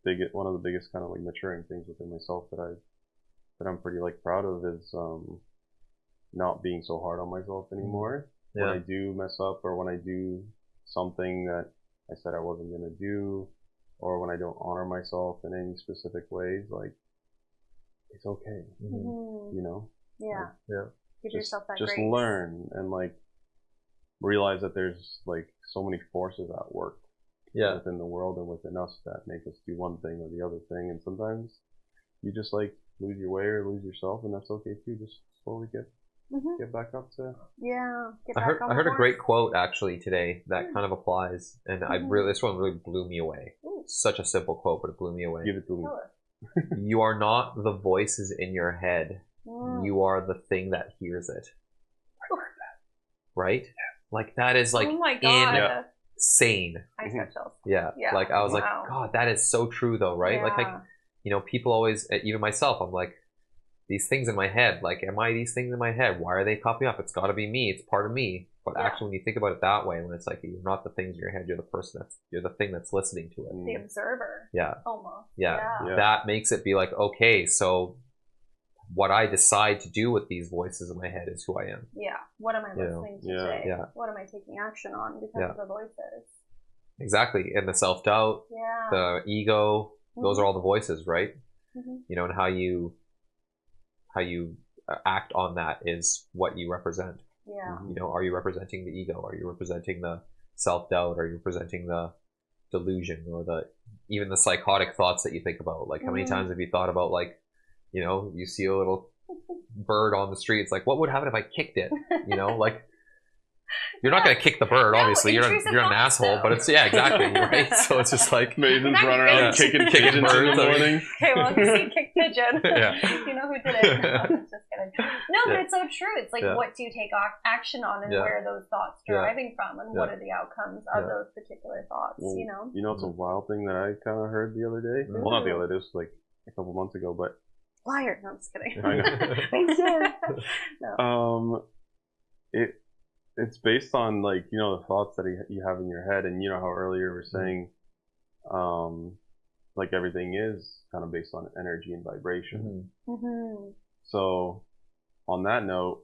of the biggest kind of like maturing things within myself that I'm pretty like proud of, is not being so hard on myself anymore. When I do mess up, or when I do something that I said I wasn't gonna do, or when I don't honor myself in any specific ways, like, it's okay. You know? Yeah. Like, Give yourself that just grace. learn and like realize that there's like so many forces at work within the world and within us that make us do one thing or the other thing, and sometimes you just like lose your way or lose yourself, and that's okay too. Just slowly get back up to I heard a great quote actually today that kind of applies, and this one really blew me away. Such a simple quote, but it blew me away. Give it to me. You are not the voices in your head. You are the thing that hears it. Right? Like, that is like, oh my God. insane. I got chills. Yeah. Like, I was like, God, that is so true though, right? Like, you know, people always, even myself, I'm like, these things in my head, like, am I these things in my head? Why are they popping up? It's got to be me. It's part of me. But actually, when you think about it that way, when it's like, you're not the things in your head, you're the thing that's listening to it. The observer. Yeah. Almost. Yeah. That makes it be like, okay, so what I decide to do with these voices in my head is who I am. Yeah. What am I listening to today? Yeah. What am I taking action on because of the voices? Exactly. And the self-doubt, the ego, those are all the voices, right? You know, and how you act on that is what you represent. Yeah. You know, are you representing the ego? Are you representing the self-doubt? Are you representing the delusion, or even the psychotic thoughts that you think about? Like, how many times have you thought about, like, you know, you see a little bird on the street, it's like, what would happen if I kicked it? You know, like, you're not going to kick the bird, obviously. You're an asshole, but it's, exactly, right? So it's just like, Mazen's running around kicking pigeons in the morning. Okay, well, you see kick pigeon. You know who did it. No, just kidding. No, but it's so true. It's like, what do you take action on, and where are those thoughts driving from, and what are the outcomes of those particular thoughts, you know? You know, it's a wild thing that I kind of heard the other day. Well, not the other day, it was like a couple months ago, but... Liar. No, I'm just kidding. I know. No. It's based on, like, you know, the thoughts that you have in your head, and you know how earlier we were saying, like, everything is kind of based on energy and vibration. So, on that note,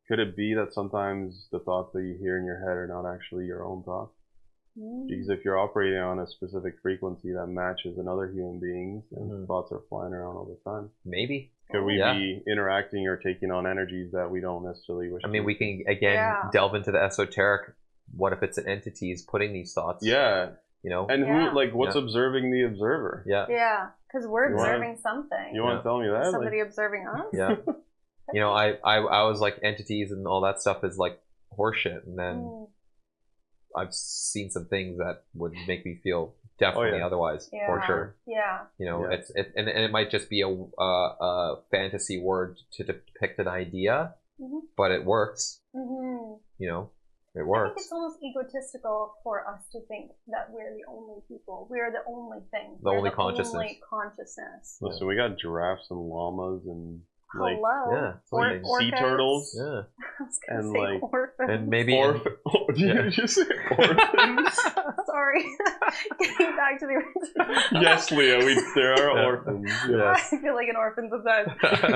could it be that sometimes the thoughts that you hear in your head are not actually your own thoughts? Because if you're operating on a specific frequency that matches another human being's, and thoughts are flying around all the time. Maybe. Could we be interacting or taking on energies that we don't necessarily wish? I mean, we can again delve into the esoteric. What if it's an entity's putting these thoughts? Yeah. You know, and who, like, what's observing the observer? Yeah. Yeah, because we're observing something. You want to tell me that? Somebody observing us? Yeah. You know, I was like, entities and all that stuff is like horseshit, and then I've seen some things that would make me feel definitely otherwise, for sure. Yeah. You know, and it might just be a fantasy word to depict an idea, but it works. You know. It works. I think it's almost egotistical for us to think that we're the only people. We're the only thing. The only consciousness. Only consciousness. Listen, we got giraffes and llamas and like sea turtles. Yeah. I was gonna and say like orphans. And maybe did you just say orphans? Sorry. Getting back to the original. Yes, Leah, there are orphans. Yes. I feel like an orphan sometimes.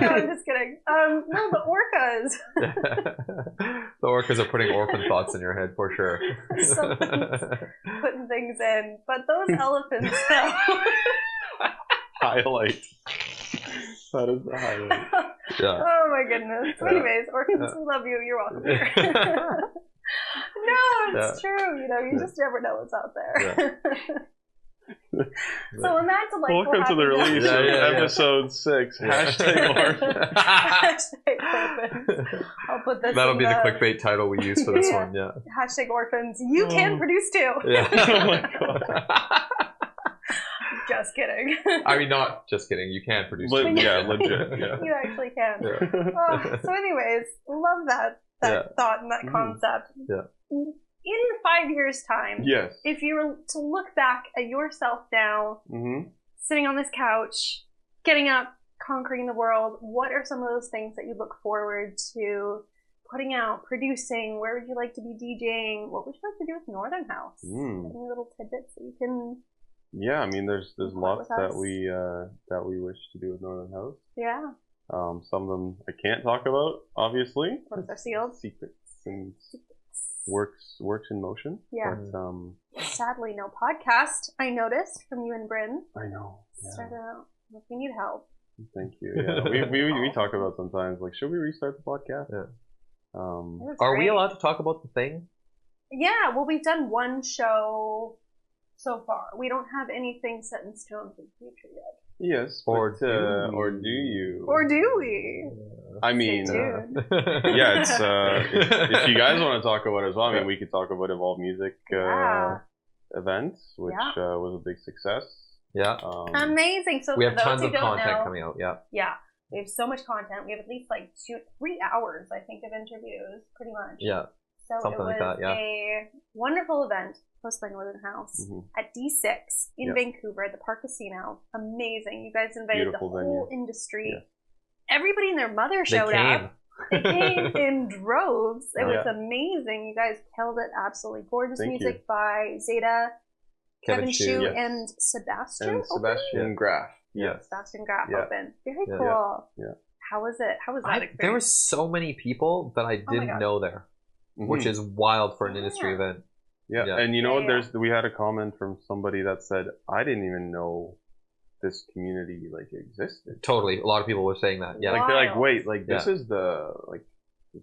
No, I'm just kidding. No, the orcas. The orcas are putting orphan thoughts in your head for sure. Someone's putting things in, but those elephants though. Highlight. That is the highlight. Yeah. Oh my goodness. So anyways, orphans, we love you. You're welcome here. No, it's true. You know, you just never know what's out there. So on that delightful welcome to the release of episode 6. Hashtag orphans. Hashtag orphans. I'll put this. That'll be the clickbait title we use for this one. Yeah. Hashtag orphans. You can produce too. Yeah. Oh my god. Just kidding. I mean, not just kidding. You can produce. Yeah, legit. Yeah. You actually can. So, anyways, love that thought and that concept. Yeah. In 5 years' time, if you were to look back at yourself now, sitting on this couch, getting up, conquering the world, what are some of those things that you look forward to putting out, producing? Where would you like to be DJing? What would you like to do with Northern House? Any little tidbits that you can... Yeah, I mean, there's lots that we wish to do with Northern House. Yeah. Some of them I can't talk about, obviously. What are sealed? Secrets and works in motion. Yeah. But, sadly, no podcast. I noticed from you and Bryn. I know. Yeah. Start out. If you need help. Thank you. Yeah, we talk about sometimes like, should we restart the podcast? Yeah. Are we allowed to talk about the thing? Yeah. Well, we've done one show so far. We don't have anything set in stone for the future yet. Yes, or do you? Or do we? I mean, yeah, it's if you guys want to talk about it as well, I mean, we could talk about Evolve Music events, which was a big success. Yeah. Amazing. So we have for those tons who of don't content know, coming out. Yeah. Yeah. We have so much content. We have at least like 3 hours, I think, of interviews, pretty much. Yeah. So something it was like that, a wonderful event hosted by Northern House at D6 in Vancouver at the Park Casino. Amazing. You guys invited the whole industry. Yeah. Everybody and their mother showed up. They came in droves. It was amazing. You guys killed it. Absolutely gorgeous music by Zeta, Kevin Shu, and Sebastian. And Sebastian Graf. Yes. Sebastian Graf opened. Very cool. Yeah. How was it? How was that experience? There were so many people that I didn't know there, which is wild for an industry event. Yeah, and you know what? We had a comment from somebody that said, "I didn't even know this community like existed." Totally, a lot of people were saying that. Yeah, like they're like, "Wait, like this is the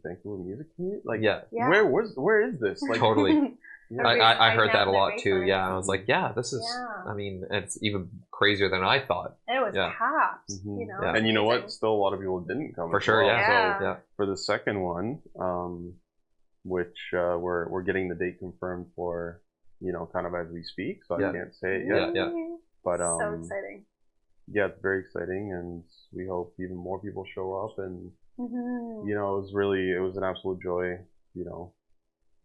Vancouver music community? Like, where is this?" Like, totally. I heard that a lot too. Yeah, I was like, "Yeah, this is." I mean, it's even crazier than I thought. It was packed, you know. And you know what? Still, a lot of people didn't come. For sure, So for the second one, which we're getting the date confirmed for, you know, kind of as we speak, so I can't say it yet. Yeah. But so exciting. Yeah, it's very exciting, and we hope even more people show up. And you know, it was an absolute joy, you know,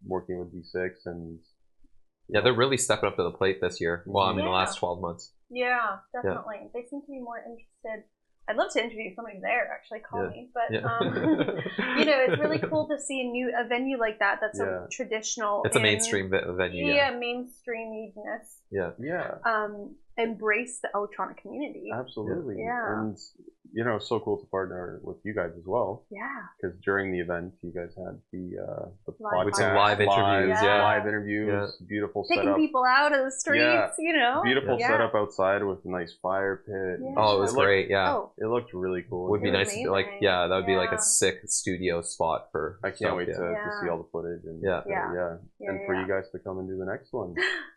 working with D6 and. Yeah, they're really stepping up to the plate this year. Well, I mean, the last 12 months. Yeah, definitely. They seem to be more interested. I'd love to interview somebody there, actually, call me. But, you know, it's really cool to see a venue like that that's so traditional. It's a mainstream venue. Yeah, mainstreaminess. Yeah. Yeah. Embrace the electronic community. Absolutely. Yeah. And you know, it's so cool to partner with you guys as well. Yeah. Because during the event, you guys had the Live podcast, with some live interviews, live interviews, beautiful Picking setup. people out of the streets, you know. Beautiful setup outside with a nice fire pit. Yeah. Oh, it was great. Yeah. Oh. It looked really cool. Would be nice, amazing. like, that would be like a sick studio spot for. I can't wait to see all the footage and and for you guys to come and do the next one.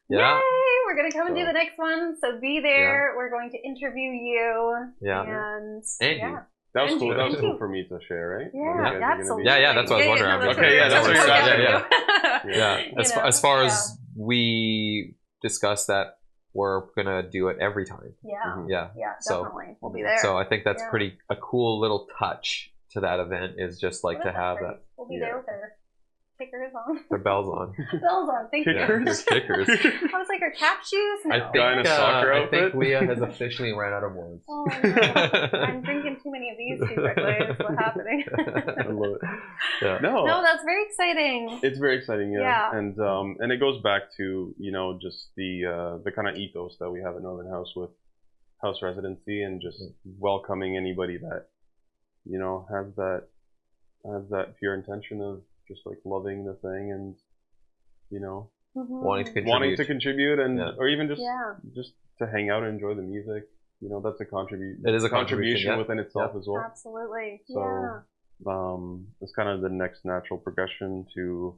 Yeah. Yay! We're gonna come and do the next one, so be there. We're going to interview you. And you. That was and cool. You. That was cool for me to share, right? Yeah, absolutely. Yeah, that's what I was wondering. Okay, that's what you're Yeah. As far as we discussed that, we're gonna do it every time. Yeah, definitely. We'll be there. So I think that's a cool little touch to that event, is just like to have that. We'll be there with our kickers on. Their bells on. Bells on. Thank you. Kickers. I was like, our cap shoes? No. I think Leah has officially ran out of words. Oh, no. I'm drinking too many of these too quickly. That's what's happening. I love it. Yeah. No, that's very exciting. It's very exciting, and it goes back to, you know, just the kind of ethos that we have at Northern Haus with Haus Residency, and just welcoming anybody that, you know, has that pure intention of just like loving the thing and, you know, wanting to contribute and or even just to hang out and enjoy the music. You know, that's a contribution. It is a contribution within itself as well. Absolutely. So it's kind of the next natural progression to,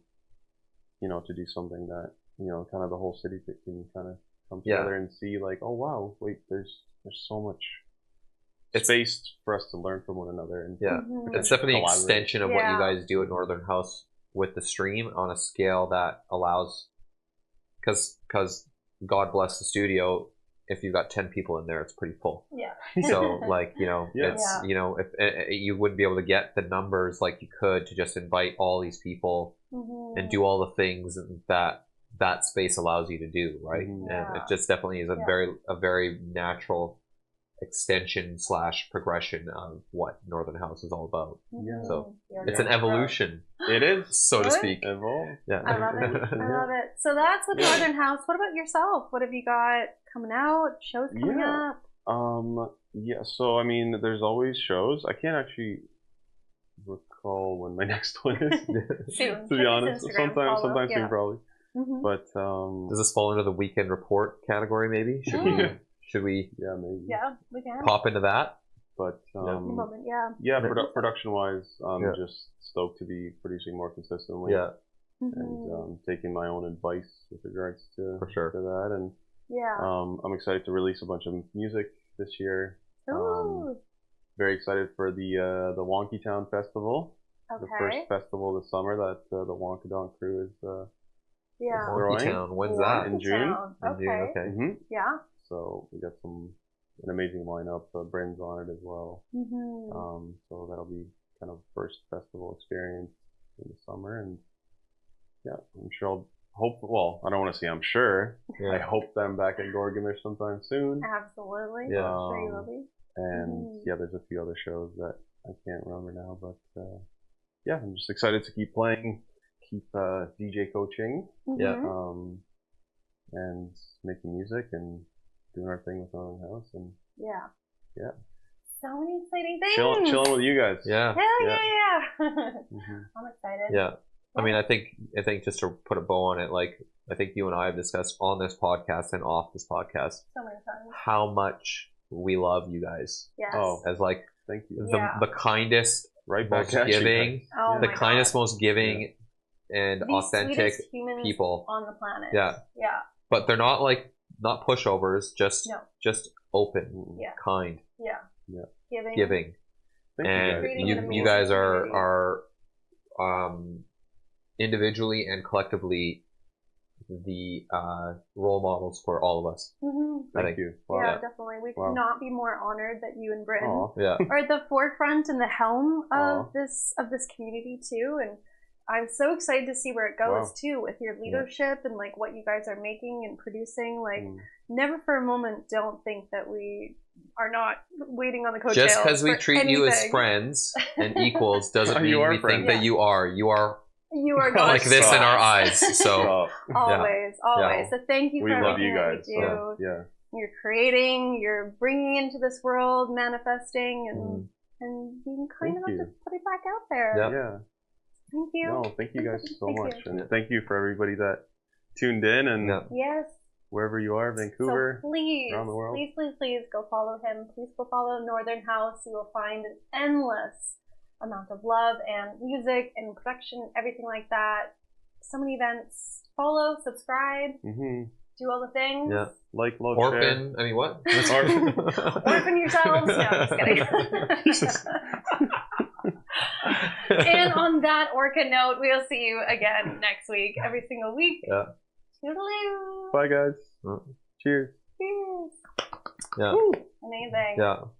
you know, to do something that, you know, kind of the whole city can kind of come together and see like, oh wow, wait, there's so much space for us to learn from one another. And it's definitely an extension of what you guys do at Northern Haus with the stream on a scale that allows, because God bless the studio, if you've got 10 people in there, it's pretty full. So like, you know, it's, you know, if you wouldn't be able to get the numbers like you could to just invite all these people and do all the things that space allows you to do, right? And it just definitely is a very natural extension / progression of what Northern Haus is all about. So it's an evolution. It is, so to speak. Evolve. I love it. I love it. So that's with Northern Haus. What about yourself? What have you got coming out? Shows coming up? So I mean, there's always shows. I can't actually recall when my next one is. Soon. To be honest, sometime soon probably. But does this fall into the weekend report category? Maybe should we? Yeah, maybe. Yeah, we can pop into that. But production wise, just stoked to be producing more consistently. And taking my own advice with regards to that, and I'm excited to release a bunch of music this year. Very excited for the Wonky Town Festival, the first festival this summer that the Wonkadonk crew is Wonky Town. When's that? In June. Okay. So we got an amazing lineup. Bryn's on it as well. So that'll be kind of first festival experience in the summer, and I'm sure I'll hope. Well, I don't want to say I'm sure. I hope that I'm back at Gorgamish sometime soon. Absolutely. I'm sure you will be. And there's a few other shows that I can't remember now, but I'm just excited to keep playing, keep DJ coaching, and making music and doing our thing with Northern Haus, and so many exciting things. Chilling with you guys. Hell yeah. I'm excited. I mean, I think just to put a bow on it, like I think you and I have discussed on this podcast and off this podcast so many times how much we love you guys. As like, thank you. The kindest, most giving, the kindest, most giving, and the authentic people on the planet. But they're not pushovers, just open, kind, giving. And you guys are individually and collectively the role models for all of us. Thank you. Definitely. We could not be more honored that you and Bryn are at the forefront and the helm of this community too. And I'm so excited to see where it goes too, with your leadership and like what you guys are making and producing. Like, never for a moment don't think that we are not waiting on the coattails. Just because we treat you as friends and equals doesn't mean we think that you are. You are like this in our eyes. So always. So thank you for everything that we do. you're creating, you're bringing into this world, manifesting, and being kind enough to put it back out there. Yeah. Thank you. No, thank you guys so much. And thank you for everybody that tuned in and yes. wherever you are, Vancouver, so please, around the world. Please go follow him. Please go follow Northern Haus. You will find an endless amount of love and music and production, everything like that. So many events. Follow, subscribe, do all the things. Yeah, like, love, Orphan. share. I mean, what? Orphan yourselves. No, I'm just kidding. And on that orca note, we'll see you again next week, every single week. Yeah. Toodaloo. Bye, guys. Cheers. Cheers. Yeah. Amazing. Yeah.